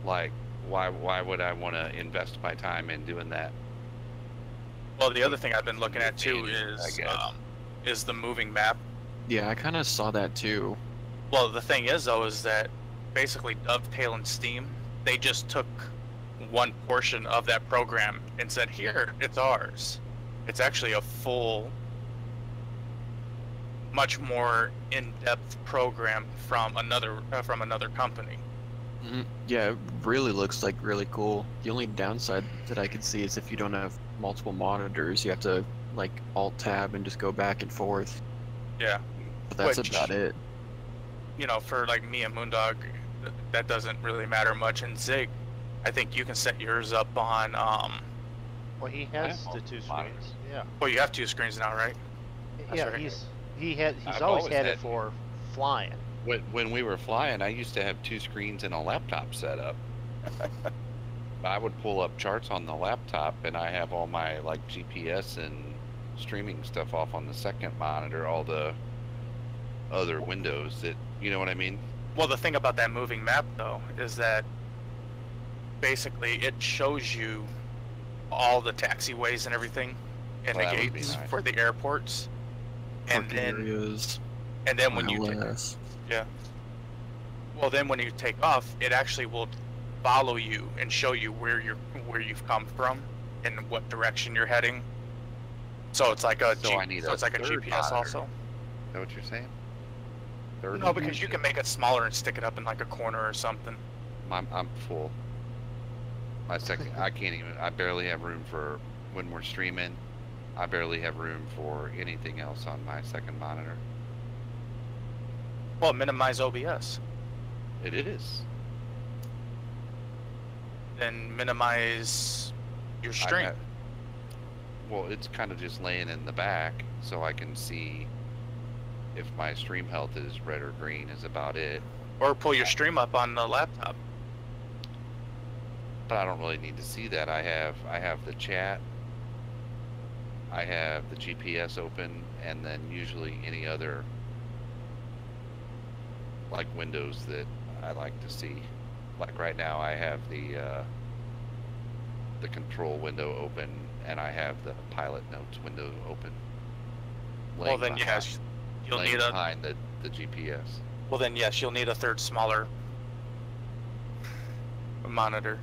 like, why would I want to invest my time in doing that? Well, the other thing I've been looking at too I is guess. the moving map. Yeah, I kind of saw that too. Well, the thing is though, is that basically Dovetail and Steam, they just took one portion of that program and said, here, it's ours. It's actually a full, much more in-depth program from another company. Yeah, it really looks like really cool. The only downside that I could see is if you don't have multiple monitors, you have to like alt tab and just go back and forth. Yeah. But that's Which- about it. You know, for like me and MoonDog, that doesn't really matter much. And Zig, I think you can set yours up on. Well, he has have the two multiple monitors. screens. Yeah. Well, you have two screens now, right? That's Yeah, right. He's I've always always had had- it for flying. When we were flying, I used to have 2 screens and a laptop set up. I would pull up charts on the laptop, and I have all my like GPS and streaming stuff off on the second monitor. All the other windows that, you know what I mean? Well, the thing about that moving map, though, is that basically it shows you all the taxiways and everything, and Well, the that would be gates nice. for the airports. And Parking then, areas, and then when you ILS. yeah. Well, then when you take off, it actually will follow you and show you where you've come from and what direction you're heading. So it's like a So I need it's like a third GPS monitor. also. Is that what you're saying? Third No, one? because you can make it smaller and stick it up in like a corner or something. I'm full. My second, I can't even. I barely have room for when we're streaming. I barely have room for anything else on my second monitor. Well, minimize OBS. It is. Then minimize your I stream. ha- Well, it's kind of just laying in the back, so I can see if my stream health is red or green. Is about it. Or pull your stream up on the laptop. But I don't really need to see that. I have the chat. I have the GPS open, and then usually any other like windows that I like to see. Like right now, I have the control window open, and I have the pilot notes window open. Well, laying then behind- yes, you'll laying need a. behind the GPS. Well, then yes, you'll need a third smaller monitor.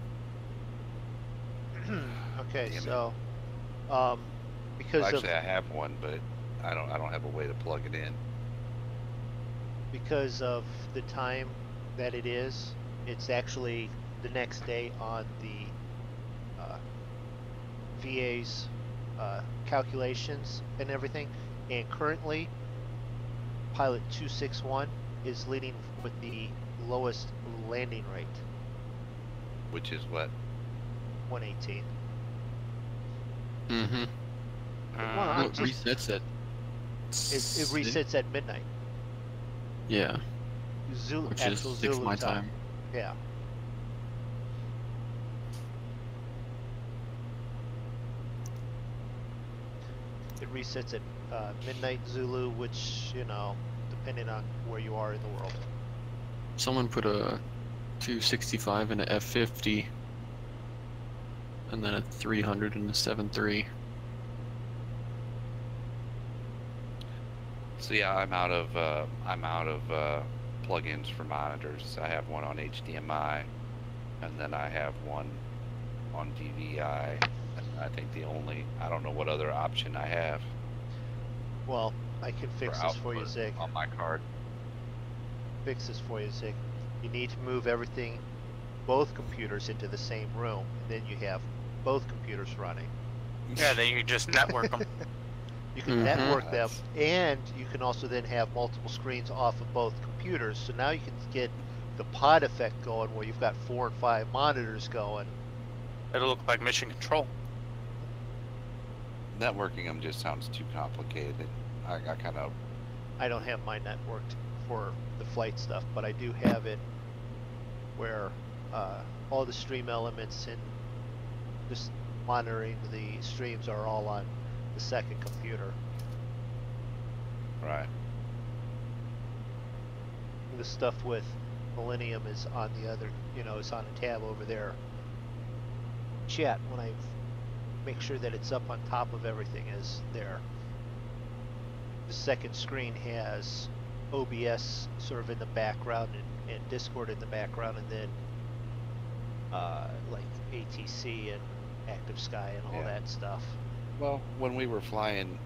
Okay, Damn it. so because Well, of actually, I have one, but I don't have a way to plug it in. the time that it is, it's actually the next day on the VA's calculations and everything. And currently, Pilot 261 is leading with the lowest landing rate, Which is what? 118. Mm-hmm. Well, Well, it it just- resets at. It resets at midnight. Yeah, Zulu, which is actual 6 Zulu my time. Yeah. It resets at midnight Zulu, which, you know, depending on where you are in the world. Someone put a 265 in a F50, and then a 300 in a 7.3. So yeah, I'm out of plugins for monitors. I have one on HDMI, and then I have one on DVI. And I think I don't know what other option I have Well, I can fix for this for you, output Zig. on my card. Fix this for you, Zig. You need to move everything, both computers, into the same room, and then you have both computers running. Yeah, then you just network them. You can Mhm. network them, and you can also then have multiple screens off of both computers. So now you can get the pod effect going, where you've got 4 and 5 monitors going. It'll look like mission control. Networking them just sounds too complicated. I kind of I don't have mine networked for the flight stuff, but I do have it where all the stream elements and just monitoring the streams are all on the second computer. right. The stuff with Millennium is on the other, is on a tab over there. Chat, when I make sure that it's up on top of everything, is there. The second screen has OBS sort of in the background and Discord in the background, and then like ATC and Active Sky and all Yeah. that stuff. Well, when we were flying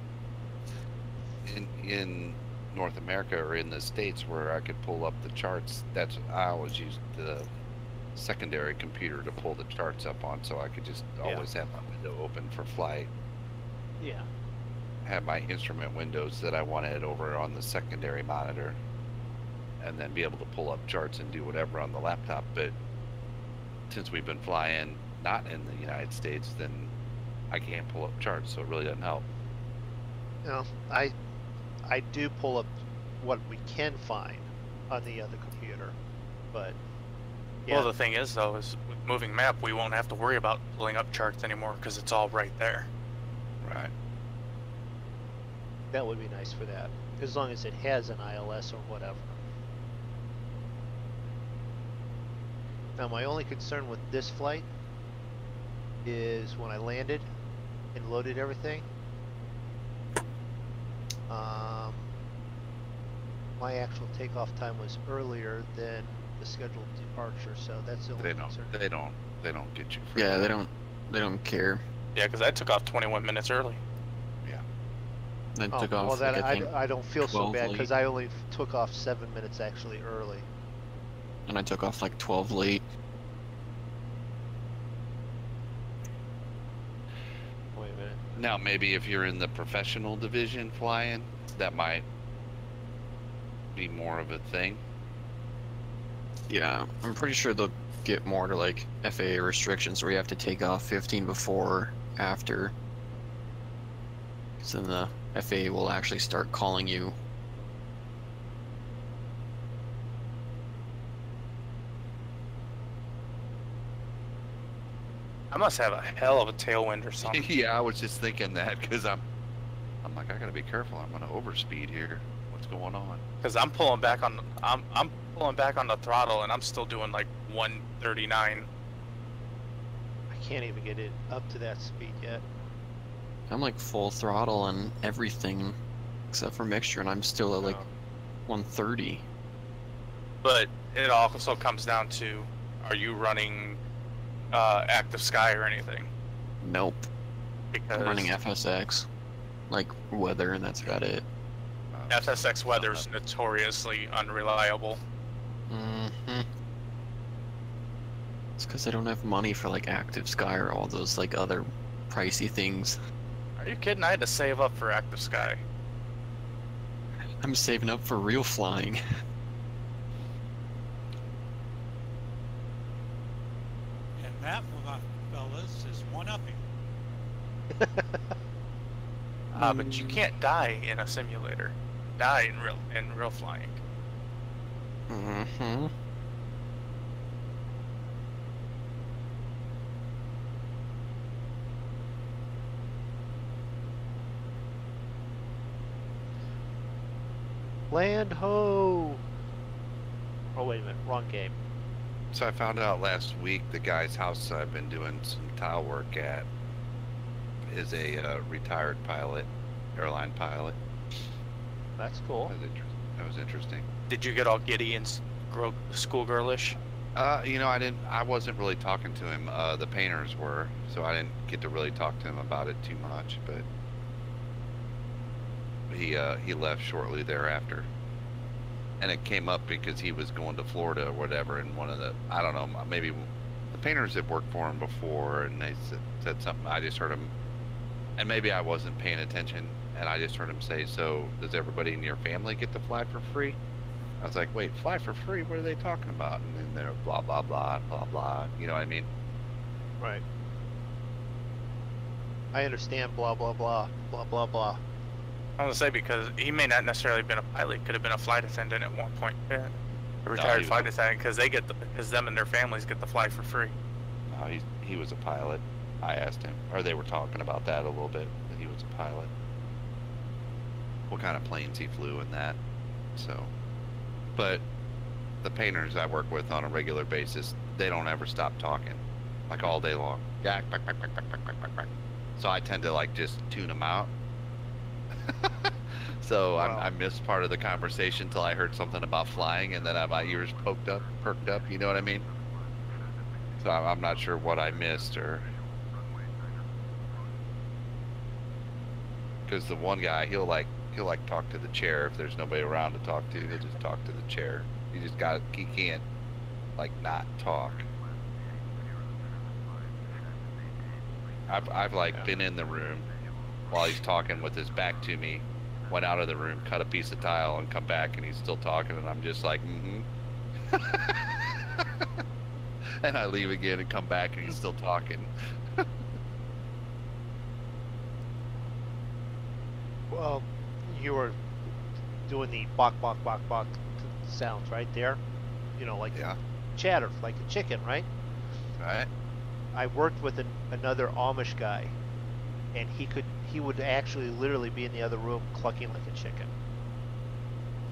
in North America or in the States where I could pull up the charts, I always used the secondary computer to pull the charts up on, so I could just always have my window open for flight. Yeah. Have my instrument windows that I wanted over on the secondary monitor, and then be able to pull up charts and do whatever on the laptop. But since we've been flying not in the United States, then I can't pull up charts, so it really doesn't help. I I do pull up what we can find on the other computer, but yeah. Well, the thing is, though, is with moving map, we won't have to worry about pulling up charts anymore because it's all right there. Right. That would be nice for that, as long as it has an ILS or whatever. Now, my only concern with this flight is when I landed and loaded everything. My actual takeoff time was earlier than the scheduled departure, so that's the only concern. They don't get you. For Yeah, that. they don't care. Yeah, because I took off 21 minutes early. I Oh, took off. well, then like, I think, I don't feel so 12 bad late. because I only took off 7 minutes actually early. and I took off like 12 late. Wait a minute. Now maybe if you're in the professional division flying, that might be more of a thing. Yeah, I'm pretty sure they'll get more to like FAA restrictions where you have to take off 15 before, after. So then the FAA will actually start calling you. I must have a hell of a tailwind or something. Yeah, I was just thinking that because I'm like, I gotta be careful. I'm gonna overspeed here. What's going on? Because I'm pulling back on I'm pulling back on the throttle and I'm still doing like 139. I can't even get it up to that speed yet. I'm like full throttle and everything except for mixture, and I'm still at like 130. But it also comes down to, are you running active sky or anything? Nope. Because I'm running FSX, like weather, and that's about it. FSX weather's notoriously unreliable. Mm-hmm. It's because I don't have money for like active sky or all those like other pricey things. Are you kidding? I had to save up for active sky. I'm saving up for real flying. And that, fellas, is one-upping. But you can't die in a simulator. Die in real flying. Mm-hmm. Land ho! Oh, wait a minute. Wrong game. So I found out last week the guy's house I've been doing some tile work at is a retired pilot, airline pilot. That's cool. That was interesting. Did you get all giddy and schoolgirlish? I wasn't really talking to him. The painters were, so I didn't get to really talk to him about it too much, but he left shortly thereafter. And it came up because he was going to Florida or whatever, and one of the, I don't know, maybe the painters had worked for him before, and they said something. I just heard him, and maybe I wasn't paying attention, and I just heard him say, so does everybody in your family get to fly for free? I was like, wait, fly for free? What are they talking about? And then they're blah, blah, blah, blah, blah. You know what I mean? Right. I understand blah, blah, blah, blah, blah, blah. I was gonna say, because he may not necessarily have been a pilot, could have been a flight attendant at one point. Yeah. A retired flight attendant, because because them and their families get to fly for free. No, he was a pilot. I asked him, or they were talking about that a little bit, that he was a pilot. What kind of planes he flew and that. So, but the painters I work with on a regular basis, they don't ever stop talking, like all day long. Yeah, so I tend to like just tune them out. So Wow. I missed part of the conversation till I heard something about flying, and then my ears perked up. You know what I mean? So I'm not sure what I missed, or because the one guy he'll talk to the chair if there's nobody around to talk to. He'll just talk to the chair. He can't like not talk. I've like been in the room while he's talking with his back to me, went out of the room, cut a piece of tile, and come back, and he's still talking, and I'm just like, and I leave again and come back, and he's still talking. Well, you were doing the bok bok bok bok sounds right there. You know, like Yeah. chatter, like a chicken, right? Right. I worked with another Amish guy, and he would actually literally be in the other room clucking like a chicken.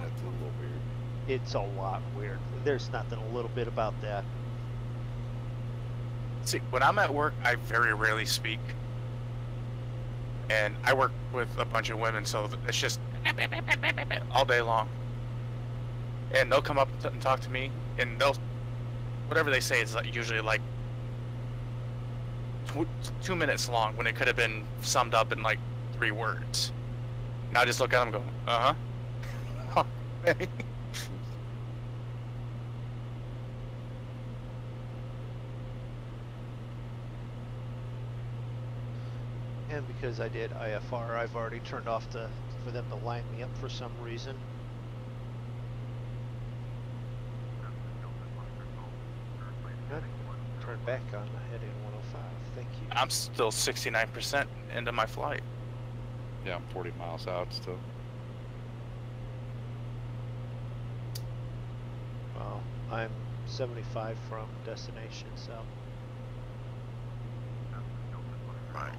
That's a little weird. It's a lot weird. There's nothing a little bit about that. See, when I'm at work, I very rarely speak. And I work with a bunch of women, so it's just all day long. And they'll come up and talk to me, and whatever they say is usually like 2 minutes long when it could have been summed up in like 3 words. And I just look at them and go, uh-huh. Okay. And because I did IFR, I've already turned off for them to line me up for some reason. Good. Turn back on heading 105. Thank you. I'm still 69% into my flight. Yeah, I'm 40 miles out still. Well, I'm 75 from destination, so. Right.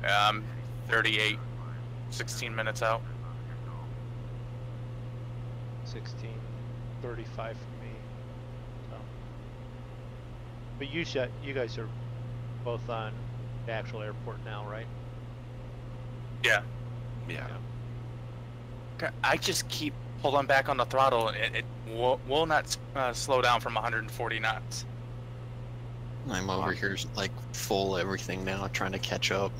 I'm 38, 16 minutes out. 16:35 for me. So. But you guys are both on the actual airport now, right? Yeah. Yeah. Okay, I just keep pulling back on the throttle, and it will not slow down from 140 knots. I'm over here like full everything now, trying to catch up.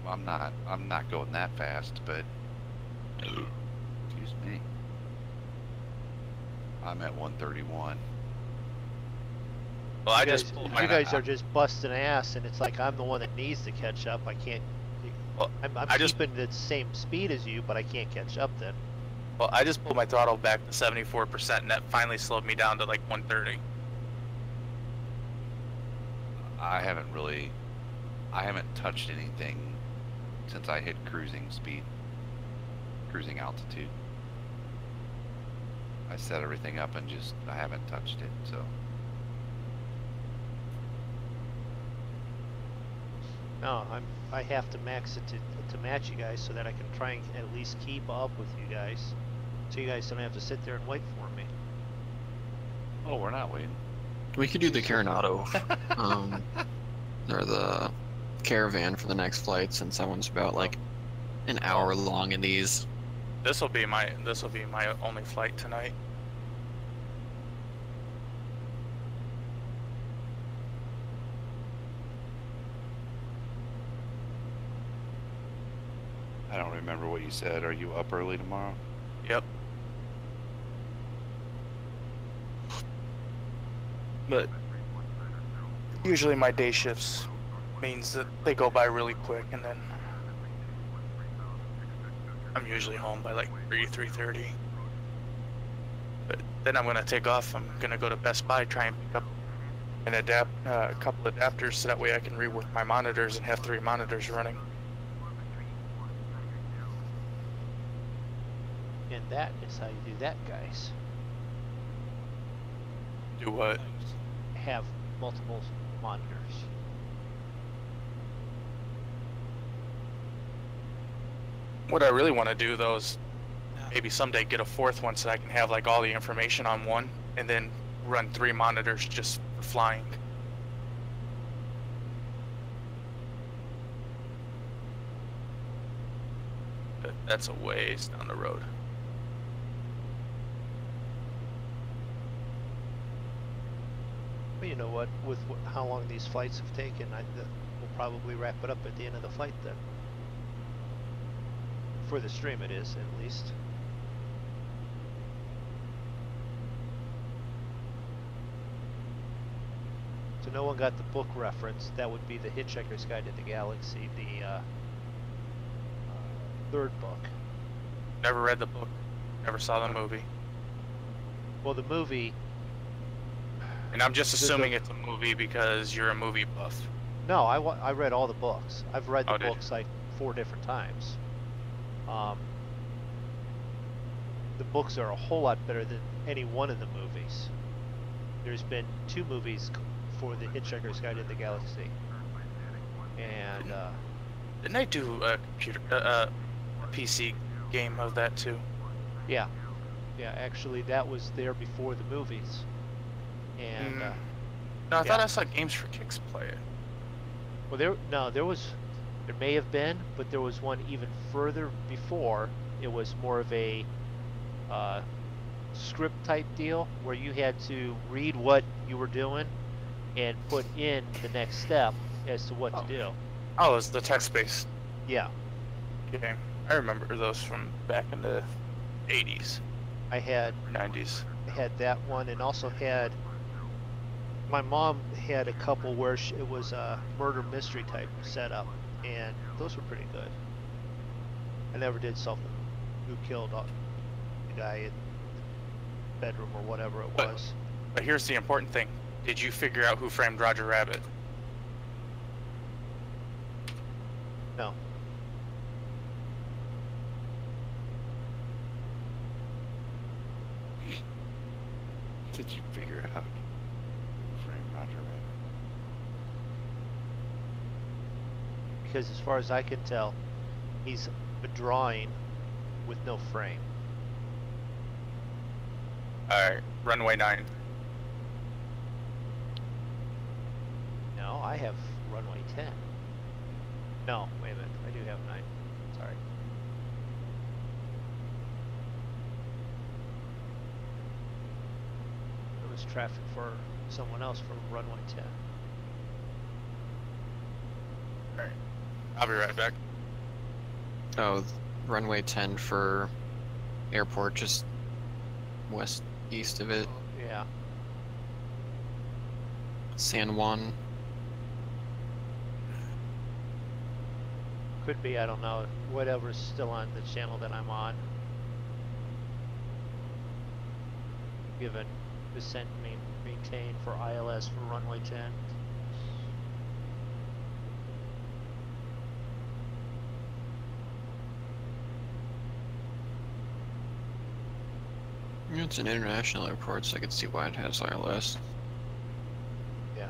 Well, I'm not going that fast, but excuse me. I'm at 131. Well, I just you guys are just busting ass, and it's like I'm the one that needs to catch up. I can't. Well, I'm keeping the same speed as you, but I can't catch up then. Well, I just pulled my throttle back to 74%, and that finally slowed me down to like 130. I haven't touched anything since I hit cruising altitude. I set everything up and I haven't touched it, so. No, I have to max it to match you guys so that I can try and at least keep up with you guys, so you guys don't have to sit there and wait for me. Oh, we're not waiting. We could do the Coronado, or the Caravan for the next flight, since that one's about like an hour long in these. This will be my only flight tonight. I don't remember what you said. Are you up early tomorrow? Yep. But usually my day shifts means that they go by really quick, and then I'm usually home by like 3:30. But then I'm gonna take off. I'm gonna go to Best Buy, try and pick up a couple adapters, so that way I can rework my monitors and have 3 monitors running. And that is how you do that, guys. Do what? Have multiple monitors. What I really want to do though is maybe someday get a 4th one so I can have like all the information on one, and then run 3 monitors just for flying. But that's a ways down the road. But you know what? With how long these flights have taken, we'll probably wrap it up at the end of the flight then. For the stream it is, at least. So no one got the book reference. That would be the Hitchhiker's Guide to the Galaxy, the 3rd book. Never read the book. Never saw the movie. Well, the movie... And I'm just assuming it's a movie because you're a movie buff. No, I read all the books. I've read the Oh, did you? books like 4 different times. The books are a whole lot better than any one of the movies. There's been 2 movies for the Hitchhiker's Guide to the Galaxy, and Didn't they do a PC game of that too? yeah, actually that was there before the movies, and No, I thought yeah. I saw Games for Kicks play it. well, there may have been, but there was one even further before. It was more of a script type deal where you had to read what you were doing and put in the next step as to what to do. Oh, it was the text-based Yeah, game. I remember those from back in the 80s, I had 90s. that one, and also had my mom had a couple where it was a murder mystery type setup, and those were pretty good. I never did solve who killed the guy in the bedroom or whatever it was. But here's the important thing. Did you figure out who framed Roger Rabbit? No. Did you figure out who framed Roger Rabbit? Because as far as I can tell, he's a drawing with no frame. Alright, Runway 9. No, I have runway 10. No, wait a minute. I do have 9. Sorry. There was traffic for someone else for runway 10. Alright, I'll be right back. Oh, runway 10 for airport, just west east of it. Yeah. San Juan. Could be, I don't know. Whatever's still on the channel that I'm on. Given descent maintained for ILS for runway 10. It's an international airport, so I can see why it has ILS. Yeah.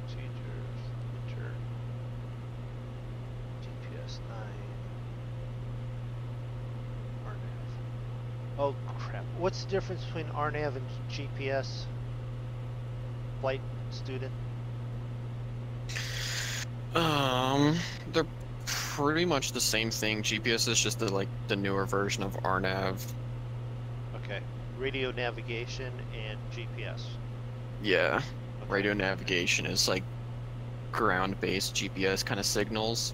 Procedures, enter GPS 9. RNAV. Oh crap. What's the difference between RNAV and GPS? Flight student? They're pretty much the same thing. GPS is just the newer version of RNAV. Okay. Radio navigation and GPS. Yeah. Okay. Radio navigation is like ground-based GPS kind of signals.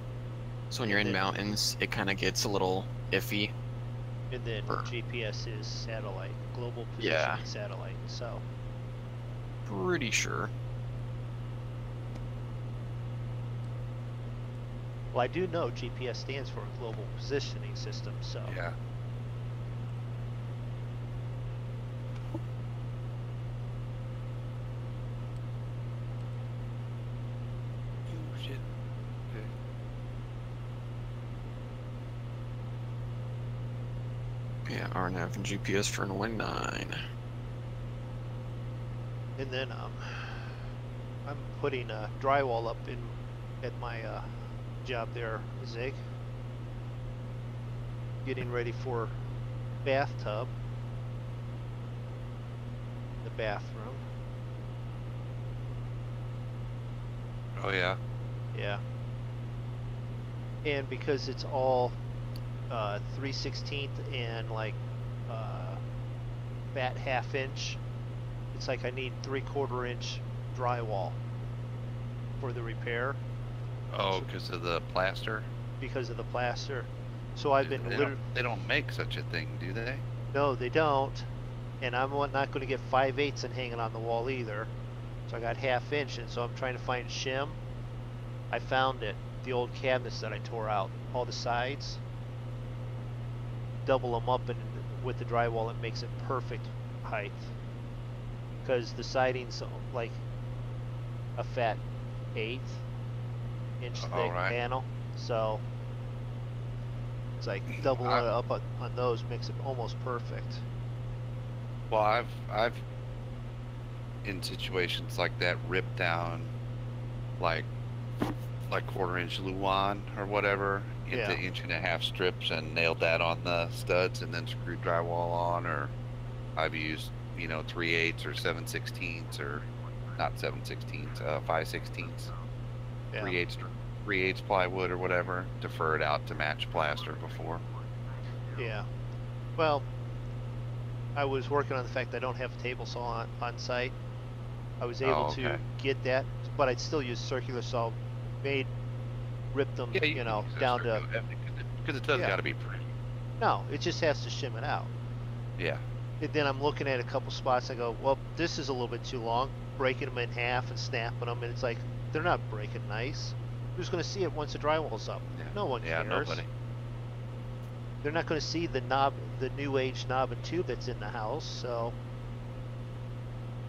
So when you're in mountains, it kind of gets a little iffy. And then GPS is satellite, global positioning Yeah. satellite. So Pretty sure. well, I do know GPS stands for Global Positioning System, so Yeah. Oh shit. Okay. Yeah, RNAV and GPS for runway 9. and then I'm putting drywall up in at my job there, Zig. Getting ready for bathtub, the bathroom. Oh yeah. Yeah. And because it's all 3/16 and like fat half-inch, it's like I need 3/4 inch drywall for the repair Oh, because of the plaster. because of the plaster. So I've been They don't make such a thing, do they? No, they don't. And I'm not going to get 5/8 and hanging on the wall either. So I got 1/2 inch, and so I'm trying to find shim. I found it. The old cabinets that I tore out, all the sides. Double them up and with the drywall, it makes it perfect height. Because the siding's like a fat 1/8 inch thick Alright. panel, so it's like doubling it up on those makes it almost perfect. Well, I've in situations like that ripped down like 1/4 inch Luan or whatever into Yeah. 1.5 inch strips and nailed that on the studs and then screwed drywall on, or I've used 3/8 or 7/16 or not 7/16 5/16 Yeah. 3/8 plywood or whatever, defer it out to match plaster before. Yeah. Well, I was working on the fact that I don't have a table saw on site. I was able to okay. get that, but I'd still use circular saw. Ripped them, Yeah, you can use that down to. circular, because it does Yeah. got to be pretty. No, it just has to shim it out. Yeah. And then I'm looking at a couple spots. I go, well, this is a little bit too long. Breaking them in half and snapping them, and it's like they're not breaking nice. Who's going to see it once the drywall's up? Yeah. No one Yeah, cares. nobody. They're not going to see the knob, the new age knob and tube that's in the house. So,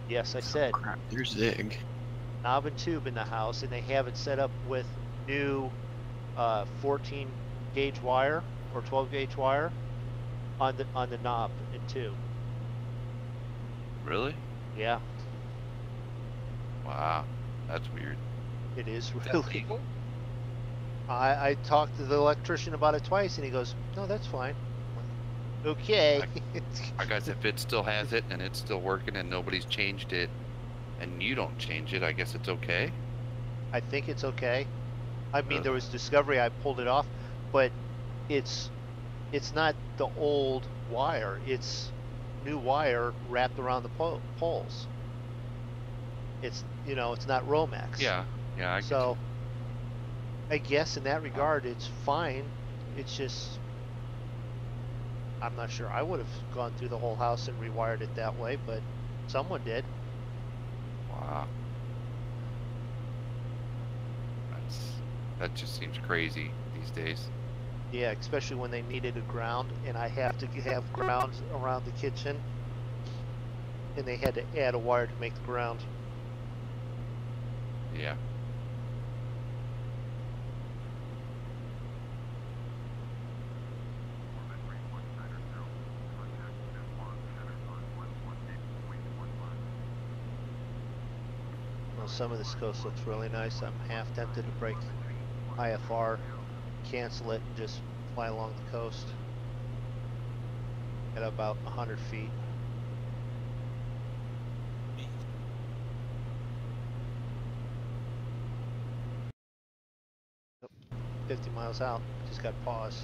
yes, I said Crap, there's Zig. knob and tube in the house, and they have it set up with new 14 gauge wire or 12 gauge wire on the knob and tube. Really? Yeah, Wow, that's weird. it is Is that really. legal? I talked to the electrician about it twice, and he goes, "No, that's fine." Okay. I guess if it still has it and it's still working and nobody's changed it, and you don't change it, I guess it's okay. I think it's okay. I mean, Ugh. there was discovery. I pulled it off, but it's not the old wire. It's new wire wrapped around the poles. It's it's not Romex. Yeah, I get So I guess in that regard, it's fine. It's just I'm not sure. I would have gone through the whole house and rewired it that way, but someone did. you. Wow. That just seems crazy these days. Yeah, especially when they needed a ground, and I have to have grounds around the kitchen, and they had to add a wire to make the ground. Yeah. Well, some of this coast looks really nice. I'm half tempted to break IFR, cancel it, and just fly along the coast at about 100 feet. 50 miles out. Just got pause.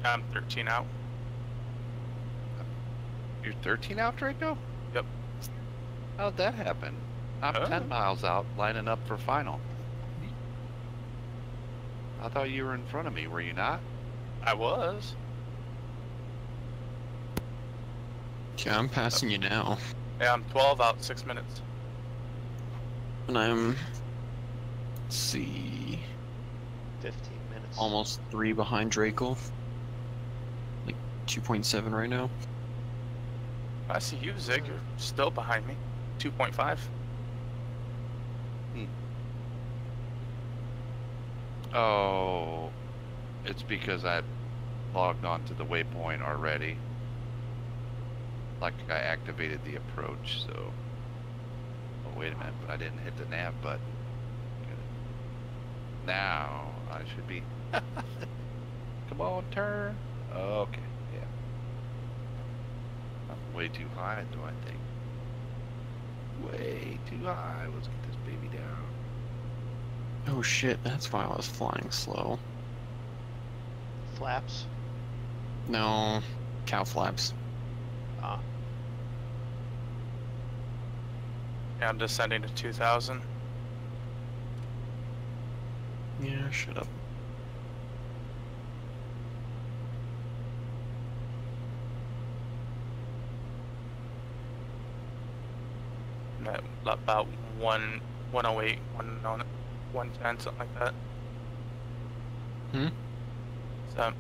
I'm 13 out. You're 13 out, Draco? Yep. How'd that happen? I'm 10 miles out, lining up for final. I thought you were in front of me, were you not? I was. Yeah, I'm passing you now. Yeah, I'm 12 out, 6 minutes. And I'm, let's see, 15 minutes. almost 3 behind Draco. Like 2.7 right now. I see you, Zig. You're still behind me. 2.5. Oh, it's because I logged on to the waypoint already. Like I activated the approach, so. Oh, wait a minute, but I didn't hit the nav button. Now I should be. Come on, turn. Okay, yeah. I'm way too high, do I think? Way too high. Let's get this baby down. Oh shit, that's why I was flying slow. Flaps. No, cow flaps. Ah. Yeah, I'm descending to 2,000. Yeah, shut up. I'm at about 108, 110, something like that. Hmm? So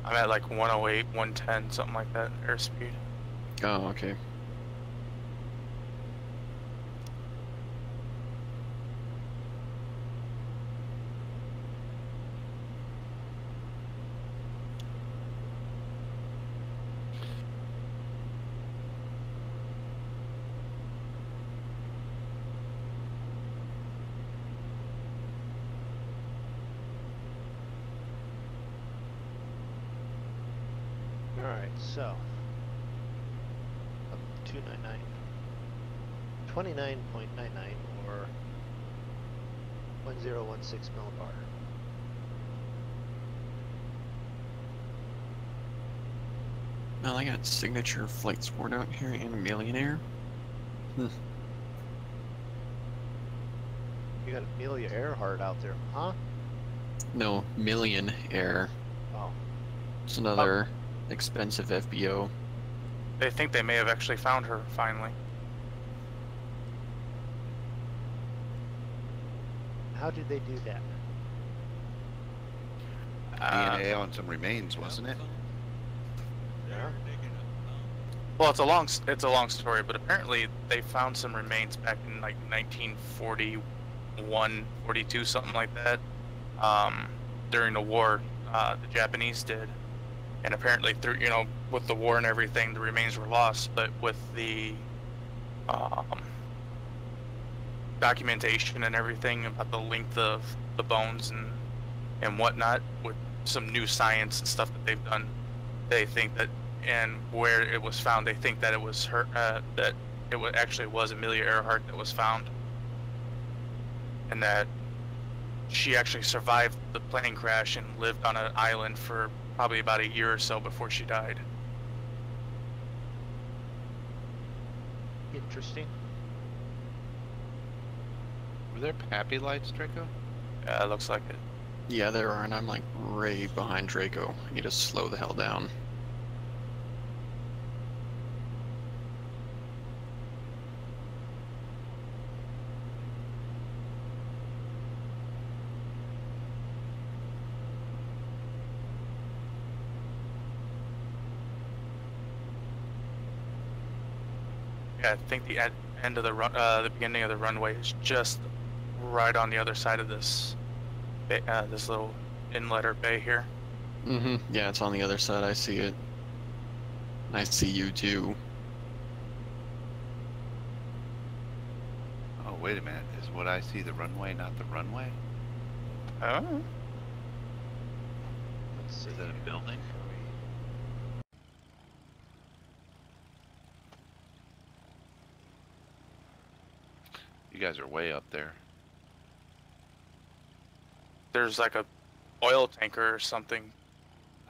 I'm at like 108, 110, something like that airspeed. Oh, okay. All right, so 299, 29.99 or 1016 millibar. Well, I got Signature Flight Sport out here and Millionaire. You got Amelia Earhart out there, huh? No, Million Air. Oh, It's another expensive FBO. They think they may have actually found her finally. how did they do that? DNA on some remains, wasn't it? Yeah. Well, it's a long story, but apparently they found some remains back in like 1941, 42, something like that. During the war, the Japanese did, and apparently through with the war and everything, the remains were lost. But with the documentation and everything about the length of the bones and whatnot, with some new science and stuff that they've done, they think that, and where it was found, they think that it was her, that it actually was Amelia Earhart that was found, and that she actually survived the plane crash and lived on an island for probably about a year or so before she died. Interesting. Were there pappy lights, Draco? Yeah, it looks like it. Yeah, there are, and I'm like right behind Draco. I need to slow the hell down. Yeah, I think the end of the the beginning of the runway is just right on the other side of this this little inlet or bay here. Mm-hmm. Yeah, it's on the other side. I see it. I see you too. Oh, wait a minute. Is what I see the runway, not the runway? Oh. Let's see. Is that a building? You guys are way up there. There's like a oil tanker or something.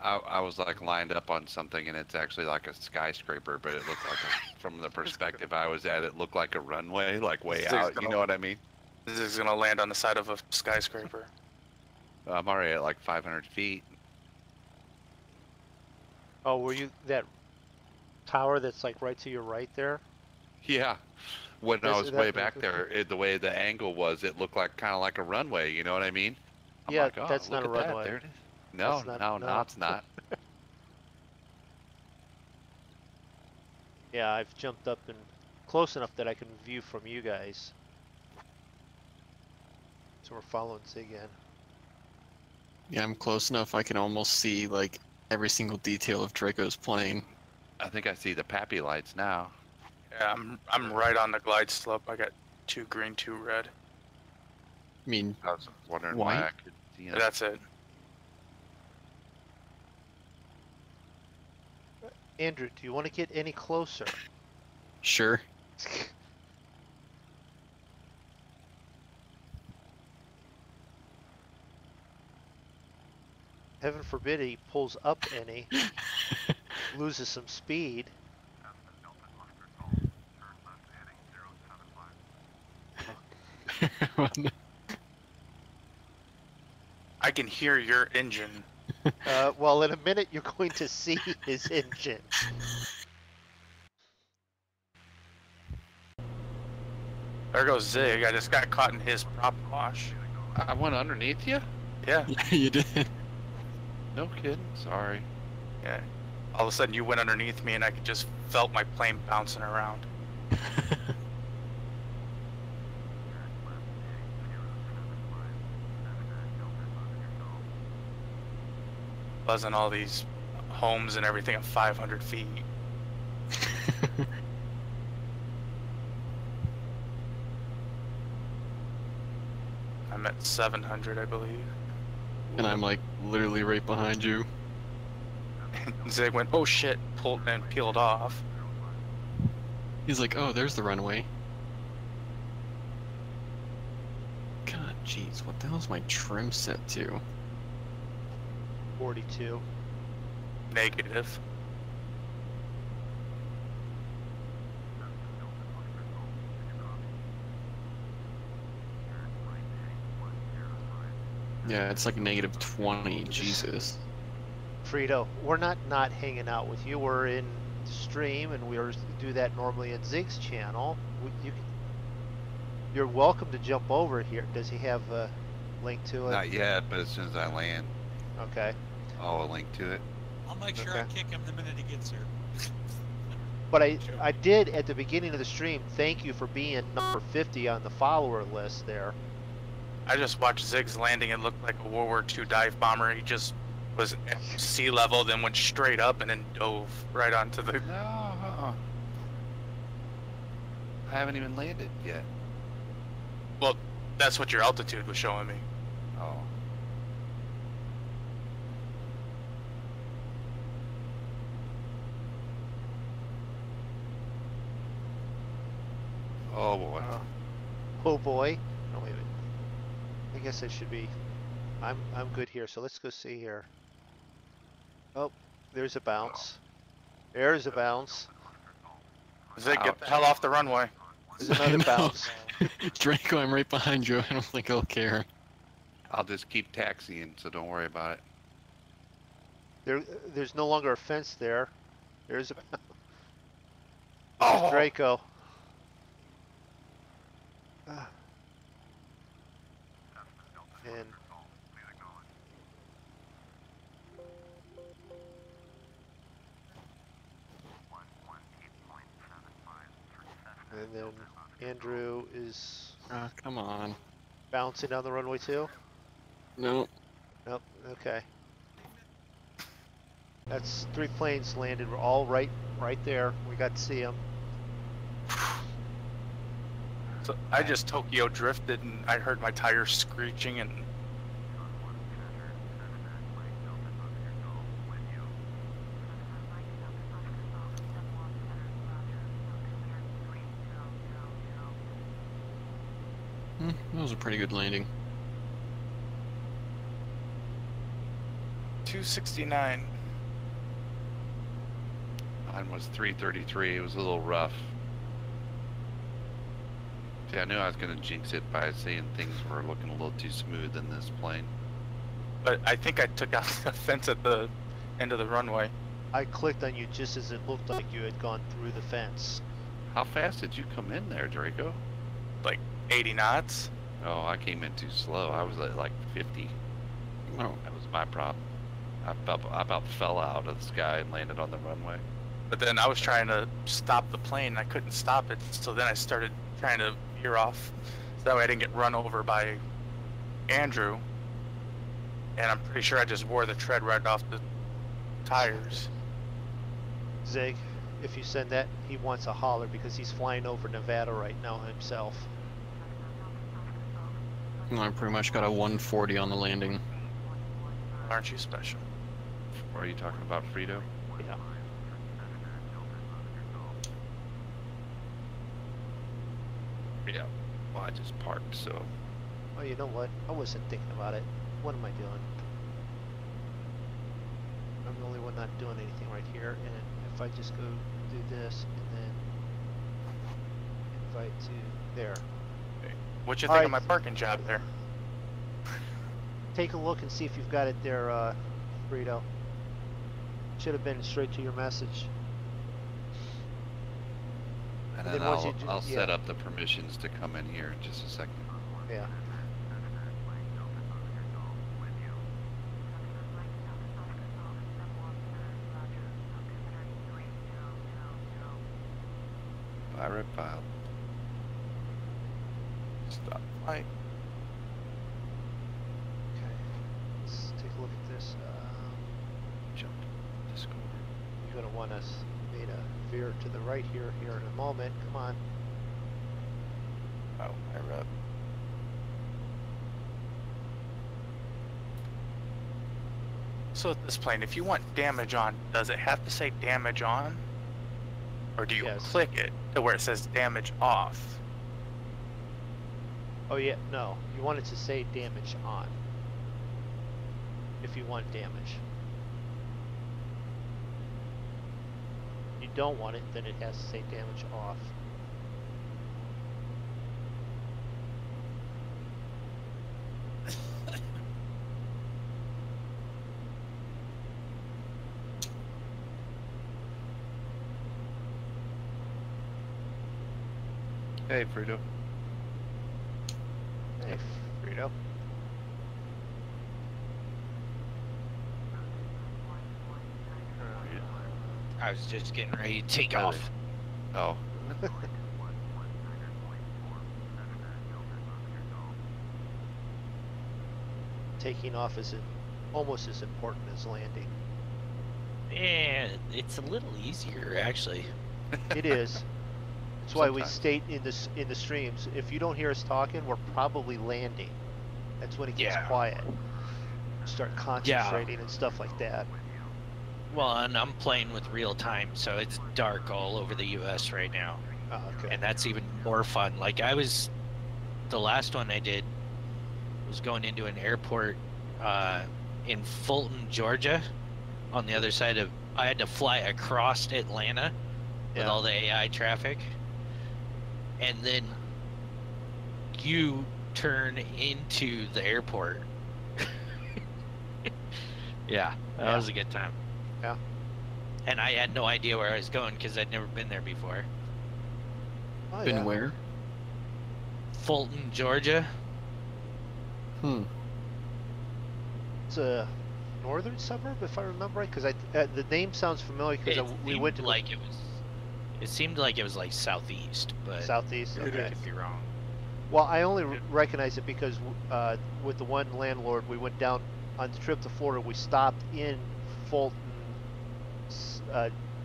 I was like lined up on something, and it's actually like a skyscraper, but it looked like from the perspective I was at, it looked like a runway, like way out. You know what I mean? This is gonna land on the side of a skyscraper. I'm already at like 500 feet. Oh, were you that tower that's like right to your right there? Yeah. When I This- was that- way back there, the way the angle was, it looked like kind of like a runway. You know what I mean? I'm Yeah, like, oh, that's not look a at that, runway. there it is. No, That's no, no. it's not. Yeah, I've jumped up and close enough that I can view from you guys. So we're following Zig in. Yeah, I'm close enough. I can almost see like every single detail of Draco's plane. I think I see the pappy lights now. Yeah, I'm right on the glide slope. I got 2 green, 2 red. I mean, I was wondering why White? I could see them. That's it. Andrew, do you want to get any closer? sure. Heaven forbid he pulls up any, loses some speed. I can hear your engine. Well, in a minute you're going to see his engine. There goes Zig. I just got caught in his prop wash. I went underneath you? Yeah. Yeah, you did. No kidding. Sorry. Yeah. All of a sudden you went underneath me and I could just felt my plane bouncing around. Buzzing all these homes and everything at 500 feet. I'm at 700, I believe. And I'm like literally right behind you. And Zig went, oh shit, pulled and peeled off. He's like, oh, there's the runway. God, jeez, what the hell's my trim set to? 42. Negative. Yeah, it's like negative 20. Jesus. Frito, we're not hanging out with you. We're in stream, and we do that normally in Zig's channel. You're welcome to jump over here. Does he have a link to it? Not yet, but as soon as I land, Okay. I'll link to it. I'll make sure I kick him the minute he gets here. But I did at the beginning of the stream thank you for being number 50 on the follower list there. I just watched Zig's landing. It looked like a World War II dive bomber. He just was at sea level, then went straight up and then dove right onto the... No, I haven't even landed yet. Well, that's what your altitude was showing me. Oh. Oh boy. Oh boy. Oh wait a minute. I guess I should be. I'm good here. So let's go see here. Oh, there's a bounce. There's a bounce. Zig, get the hell off the runway. There's another bounce. Draco, I'm right behind you. I don't think I'll care. I'll just keep taxiing, so don't worry about it. There's no longer a fence there. There's a Oh! Draco. And then Andrew is Come on. bouncing down the runway too. No. Nope. Okay. That's 3 planes landed. We're all right there. We got to see them. So I just Tokyo drifted and I heard my tires screeching and... That was a pretty good landing. 269. Mine was 333. It was a little rough. See, I knew I was going to jinx it by saying things were looking a little too smooth in this plane. But I think I took out the fence at the end of the runway. I clicked on you just as it looked like you had gone through the fence. How fast did you come in there, Draco? Like 80 knots. Oh, I came in too slow. I was at like 50. Oh. That was my problem. I about fell out of the sky and landed on the runway. But then I was trying to stop the plane and I couldn't stop it. So then I started trying to veer off. So that way I didn't get run over by Andrew. And I'm pretty sure I just wore the tread right off the tires. Zig, if you send that, he wants a holler because he's flying over Nevada right now himself. No, I pretty much got a 140 on the landing. Aren't you special? Are you talking about Frito? Yeah. Yeah. Well, I just parked, so. Oh, you know what? I wasn't thinking about it. What am I doing? I'm the only one not doing anything right here. And if I just go do this and then invite to there. What you All think right. of my parking job there? Take a look and see if you've got it there, Frito. Should have been straight to your message. And And then then once you I'll do- set yeah. up the permissions to come in here in just a second. Yeah. red pile. Stop flight. Okay. Let's take a look at this. Jump. Discord. You're gonna want us me to veer to the right here in a moment. Come on. Oh, my rep. So with this plane, if you want damage on, does it have to say damage on? Or do you Yes. click it to where it says damage off? Oh yeah, no. You want it to say damage on. If you want damage. You don't want it, then it has to say damage off. Hey, Frito. Hey, Frito. I was just getting ready to take Oh, off. Oh. Taking off is almost as important as landing. Yeah, it's a little easier actually. It is. That's why we Sometimes. state in the streams. If you don't hear us talking, we're probably landing. That's when it gets Yeah. quiet. Start concentrating and stuff like that. Well, and I'm playing with real time, so it's dark all over the U.S. right now, Oh, okay. and that's even more fun. Like the last one I did was going into an airport in Fulton, Georgia, on the other side of. I had to fly across Atlanta with Yeah. all the AI traffic, and then you turn into the airport. Yeah, that Yeah. was a good time. Yeah. And I had no idea where I was going because I'd never been there before. Oh, Been yeah. where? Fulton, Georgia. Hmm. It's a northern suburb, if I remember right, because the name sounds familiar because we went to like it was. It seemed like it was like southeast, but the southeast. I Okay. could be wrong. Well, I only recognize it because with the one landlord, we went down on the trip to Florida. We stopped in Fulton,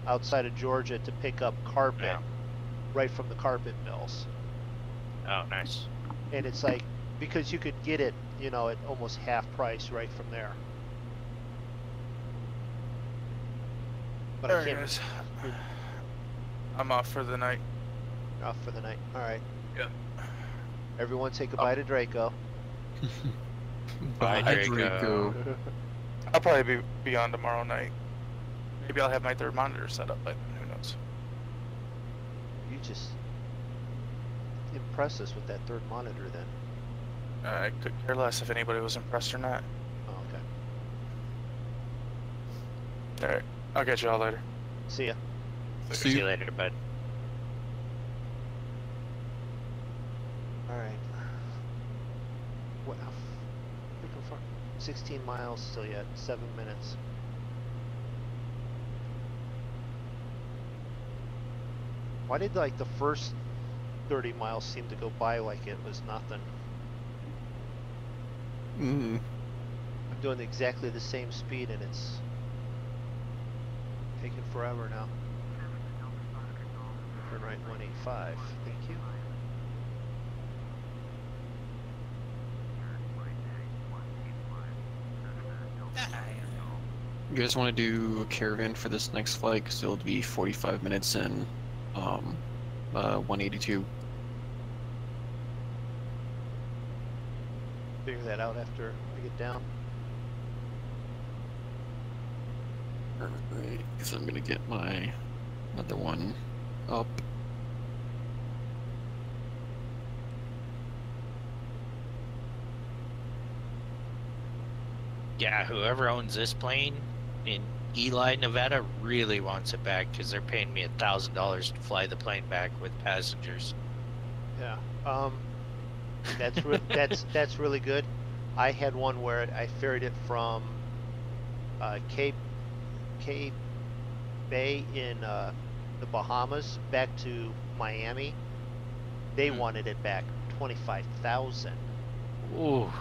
outside of Georgia, to pick up carpet, Yeah. right from the carpet mills. Oh, nice. And it's like, because you could get it, you know, at almost half price right from there. But I There it can't. is. I'm off for the night. Off for the night. All right. Yeah. Everyone say goodbye to Draco. Bye, Bye, Draco. I'll probably be on tomorrow night. Maybe I'll have my third monitor set up by then. Who knows? You just impress us with that third monitor then. I could care less if anybody was impressed or not. Oh, okay. Alright. I'll catch y'all later. See ya. See you later, bud. All right. What? How freaking far? 16 miles still yet. 7 minutes. Why did like the first 30 miles seem to go by like it was nothing? Mm. I'm doing exactly the same speed and it's taking forever now. Turn right 185. Thank you. You guys want to do a caravan for this next flight? Because it'll be 45 minutes in 182. Figure that out after I get down. Alright, because I'm going to get my other one up. Yeah, whoever owns this plane in Ely, Nevada, really wants it back because they're paying me $1,000 to fly the plane back with passengers. Yeah. That's that's really good. I had one where I ferried it from Cape Bay in the Bahamas back to Miami, they Hmm. wanted it back 25,000. Ooh.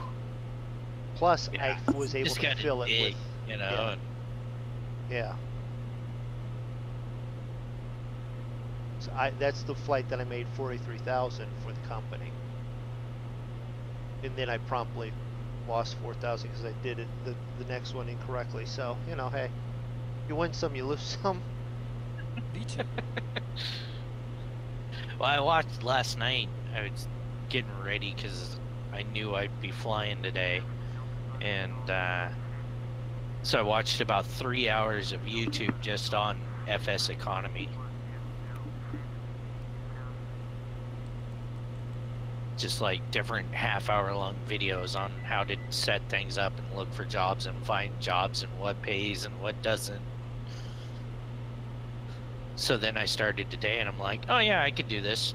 Plus, Yeah. I was able Just to gotta fill it dig, with, you know. yeah. So that's the flight that I made 43,000 for the company, and then I promptly lost 4,000 because I did it the next one incorrectly. So you know, hey, you win some, you lose some. Me too. Well, I watched last night. I was getting ready because I knew I'd be flying today, and so I watched about 3 hours of YouTube just on FS economy. Just like different half-hour long videos on how to set things up and look for jobs and find jobs and what pays and what doesn't. So then I started today and I'm like, oh yeah, I could do this.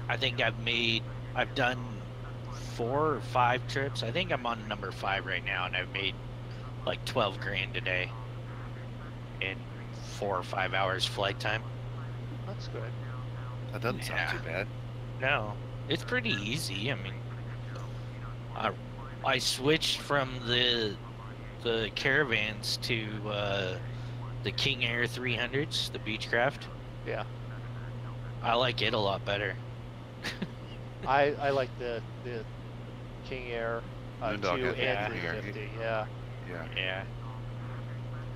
I think I've done 4 or 5 trips. I think I'm on number 5 right now, and I've made like 12 grand a day in 4 or 5 hours flight time. That's good. That doesn't sound too bad. No, it's pretty easy. I mean, I switched from the caravans to the King Air 300s, the Beechcraft. Yeah. I like it a lot better. I like the King Air MoonDog 2 has and the King Air. 350. Yeah. Yeah. Yeah.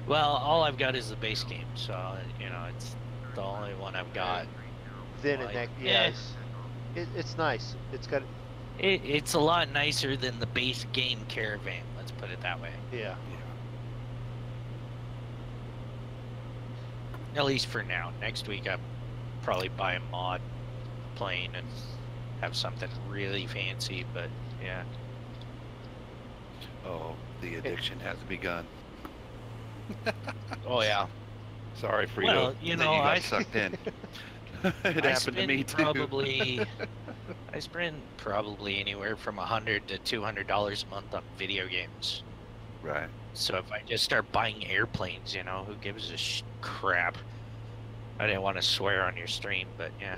Well, all I've got is the base game, so you know it's the only one I've got. Then Like, in that, yeah, it's nice. It's got, it's a lot nicer than the base game Caravan. Let's put it that way. yeah. At least for now. Next week, I'll probably buy a mod plane and have something really fancy. But yeah. Oh, the addiction has begun. Oh yeah. Sorry, Frito. Well, you that know, you got I sucked in. It I happened to me spend too. probably I spend probably anywhere from $100 to $200 a month on video games. Right. So if I just start buying airplanes, you know, who gives a crap? I didn't want to swear on your stream, but yeah.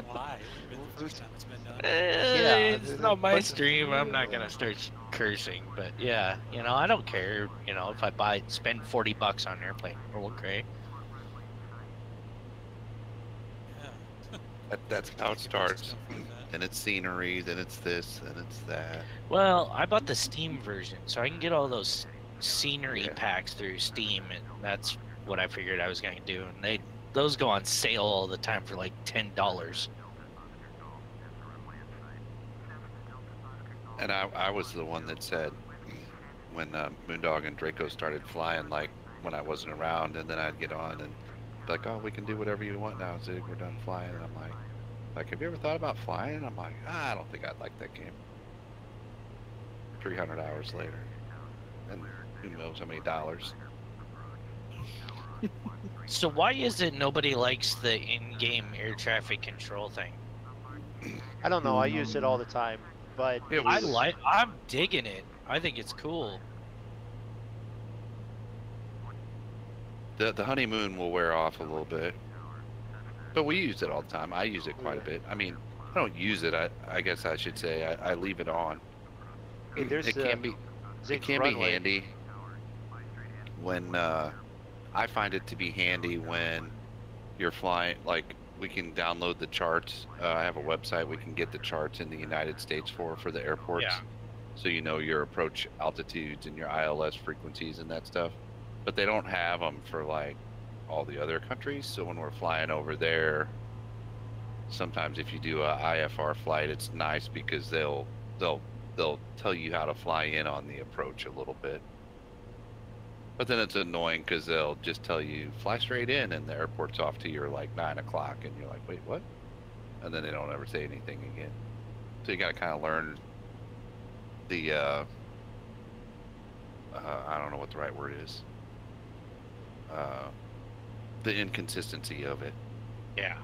Why? It would have been the first time it's been done. It's not my stream. I'm not gonna start cursing, but yeah, you know, I don't care. You know, if I spend $40 on an airplane, okay. Yeah. That's how it starts. Stuff like that. Then it's scenery, then it's this, then it's that. Well, I bought the Steam version, so I can get all those scenery Yeah. packs through Steam, and that's what I figured I was going to do. And those go on sale all the time for like $10. And I was the one that said when MoonDog and Draco started flying, like when I wasn't around, and then I'd get on and be like, oh, we can do whatever you want now, Zig. We're done flying. And I'm like, have you ever thought about flying? And I'm like, I don't think I'd like that game. 300 hours later, and who knows how many dollars. So why is it nobody likes the in-game air traffic control thing? I don't know. I use it all the time, but I'm digging it. I think it's cool. The honeymoon will wear off a little bit, but we use it all the time. I use it quite a bit. I mean, I don't use it. I guess I should say I leave it on. hey, there's It can be Zig's be runway. handy when I find it to be handy when you're flying. Like we can download the charts. I have a website we can get the charts in the United States for the airports. Yeah. So you know your approach altitudes and your ILS frequencies and that stuff. But they don't have them for like all the other countries. So when we're flying over there, sometimes if you do a IFR flight, it's nice because they'll tell you how to fly in on the approach a little bit. But then it's annoying because they'll just tell you fly straight in, and the airport's off to your like 9 o'clock, and you're like, wait, what? And then they don't ever say anything again. So you got to kind of learn the I don't know what the right word is. The inconsistency of it. Yeah.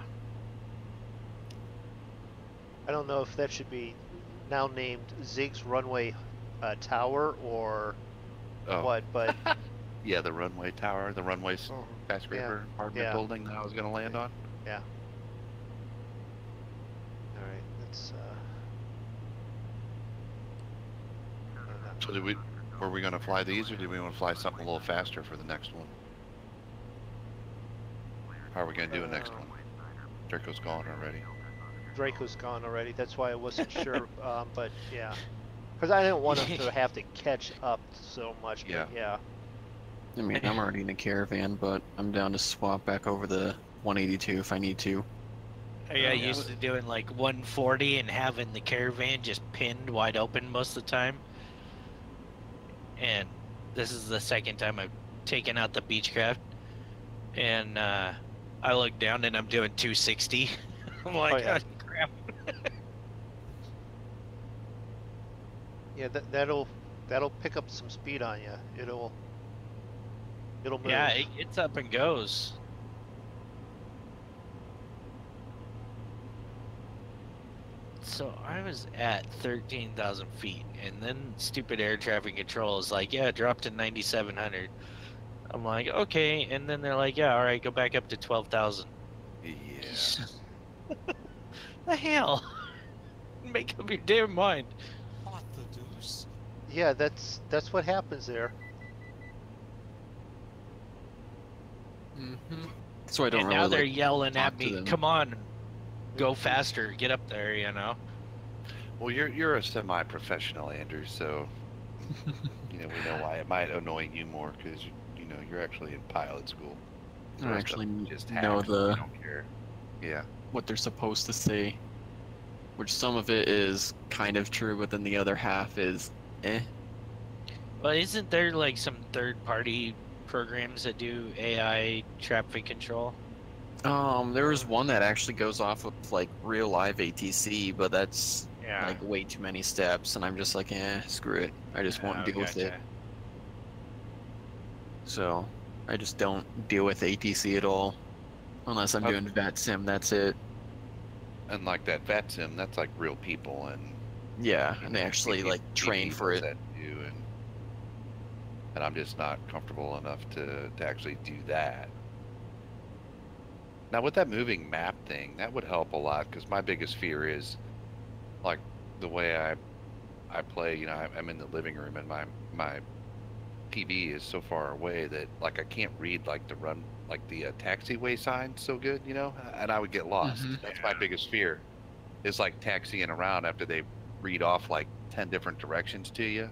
I don't know if that should be now named Zig's Runway Tower or Oh, what, but yeah, the runway tower, the runway oh, skyscraper apartment yeah. building that I was going to land on. Yeah. All right, let's. So were we going to fly these, or do we want to fly something a little faster for the next one? How are we going to do the next one? Draco's gone already. Draco's gone already. That's why I wasn't sure. But yeah, because I didn't want him to have to catch up so much. But yeah. I mean, I'm already in a caravan, but I'm down to swap back over the 182 if I need to. I got used to doing like 140 and having the caravan just pinned wide open most of the time. And this is the second time I've taken out the Beechcraft. And I look down and I'm doing 260. I'm like, oh, crap. Yeah, that'll pick up some speed on you. It'll move. Yeah, it gets up and goes. So I was at 13,000 feet, and then stupid air traffic control is like, yeah, drop to 9,700. I'm like, okay, and then they're like, yeah, all right, go back up to 12,000. Yeah. The hell? Make up your damn mind. What the deuce? Yeah, that's what happens there. So I don't And really now they're like, yelling talk at to me, them. come on, go faster, get up there, you know? Well, you're a semi-professional, Andrew, so we know why it might annoy you more, because you're actually in pilot school. I The rest actually of them just know hack, the you don't care. Yeah. what they're supposed to say, which some of it is kind of true, but then the other half is eh. Well, isn't there like some third-party programs that do AI traffic control? There was one that actually goes off of like real live ATC, but that's Yeah. like way too many steps, and I'm just like, screw it. I just won't deal with it. Gotcha. So I just don't deal with ATC at all, unless I'm doing VAT sim. That's it. And like that vet sim, that's like real people, and Yeah, and they actually people- like train people for it. that do, and I'm just not comfortable enough to actually do that. Now with that moving map thing, that would help a lot, because my biggest fear is like the way I play. I'm in the living room, and my TV is so far away that like I can't read like the taxiway sign so good, and I would get lost. That's my biggest fear, is like taxiing around after they read off like 10 different directions to you,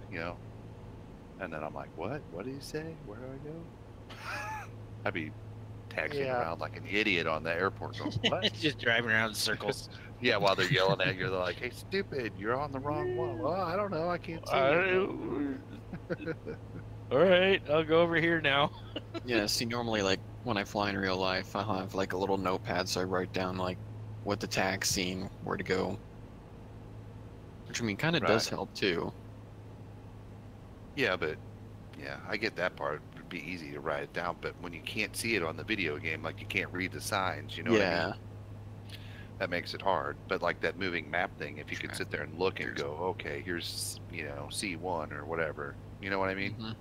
and then I'm like, what did he say, where do I go? I'd be taxiing around like an idiot on the airport going, what? Just driving around in circles. Yeah, while they're yelling at you, they're like, hey, stupid, you're on the wrong one. Well, I don't know, I can't see you. All right, I'll go over here now. Yeah, see, normally like when I fly in real life, I'll have like a little notepad, so I write down like what the taxiing, where to go, which I mean kind of does help too. Yeah, but yeah, I get that part. It'd be easy to write it down, but when you can't see it on the video game, like you can't read the signs, you know what I mean? That makes it hard. But like that moving map thing, if you could sit there and look and go, okay, here's, C1 or whatever, you know what I mean? Mm-hmm.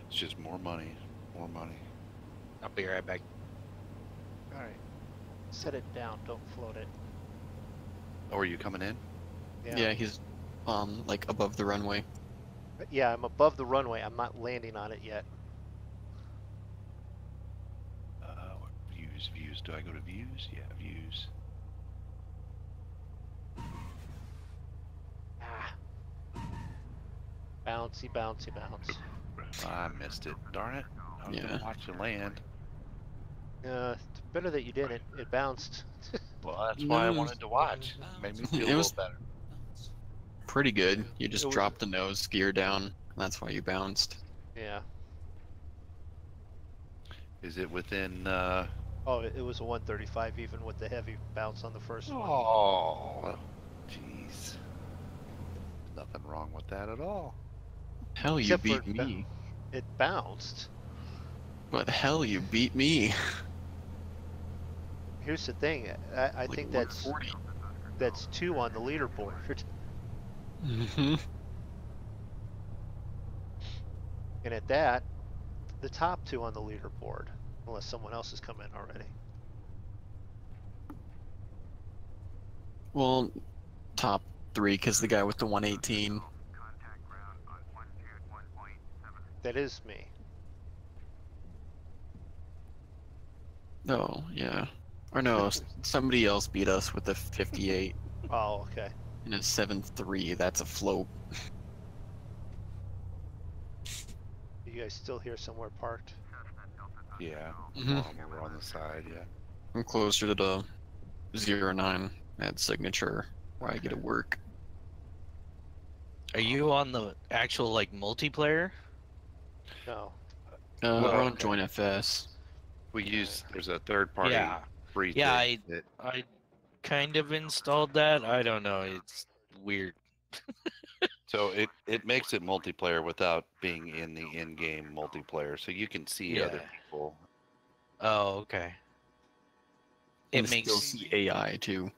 It's just more money. I'll be right back. All right. Set it down. Don't float it. Oh, are you coming in? Yeah, he's like above the runway. Yeah, I'm above the runway. I'm not landing on it yet. Views. Do I go to views? Yeah, views. Bouncy, bouncy, bounce. I missed it. Darn it. I was gonna watch it land. It's better that you didn't. It bounced. Well, that's why I wanted to watch. Made me feel a little better. Pretty good. You just dropped the nose gear down, and that's why you bounced. Yeah. Is it within Oh, it was a 135 even with the heavy bounce on the first one. Oh, jeez. Nothing wrong with that at all. Hell, you Except for beat me. It bounced. But hell, you beat me. Here's the thing. I Like think 140. that's 2 on the leaderboard, Mm-hmm. and at that, the top 2 on the leaderboard, unless someone else has come in already. Well, top 3 because the guy with the 118. That is me. Oh, yeah. Or no, somebody else beat us with a 58 Oh, okay. and a 7.3. That's a float. You guys still here somewhere parked? Yeah. Mhm. We're on the side, yeah. I'm closer to the 09 at signature where I get to Okay. work. Are you on the actual like multiplayer? No. We're Well, on okay. Join FS. there's a third party Yeah. free Yeah, thing that I kind of installed that. I don't know. It's weird. so it makes it multiplayer without being in the in-game multiplayer, so you can see other Yeah. people. Oh, okay. And It still makes see AI too.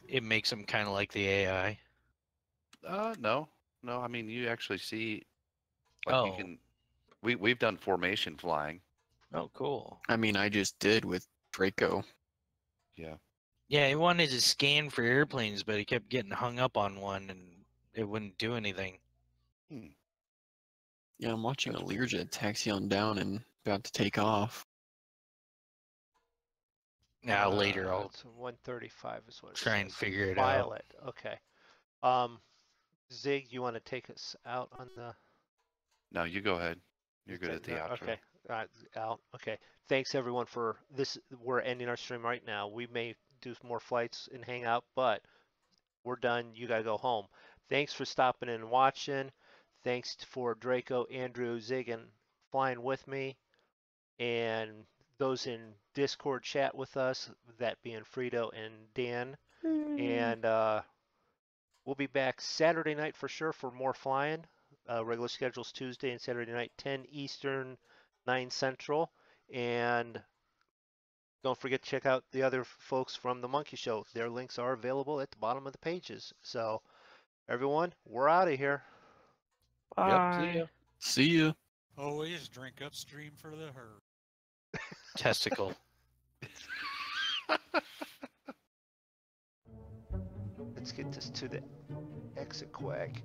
them kind of like the AI. No, no. I mean, you actually see, like, you Oh. can. We've done formation flying. Oh, cool. I mean, I just did with Draco. Yeah. Yeah, he wanted to scan for airplanes, but he kept getting hung up on one, and it wouldn't do anything. Hmm. Yeah, I'm watching a That's Learjet taxi on down and about to take off. Now later I'll It's 135 is what it try and says. figure it out. Violet. Okay. Um, Zig, you want to take us out on the? No, you go ahead. You're good at the outro. Okay. Out. Okay. Thanks everyone for this. We're ending our stream right now. We may do more flights and hang out, but we're done. You gotta go home. Thanks for stopping in and watching. Thanks for Draco, Andrew, Zig, and flying with me, and those in Discord chat with us, that being Frito and Dan. And we'll be back Saturday night for sure for more flying. Regular schedules Tuesday and Saturday night, 10 Eastern, 9 Central. And don't forget to check out the other folks from the Monkey Show. Their links are available at the bottom of the pages. So, everyone, we're out of here. Yep. See ya. See ya. Always drink upstream for the herd. Testicle. Let's get this to the exit quag.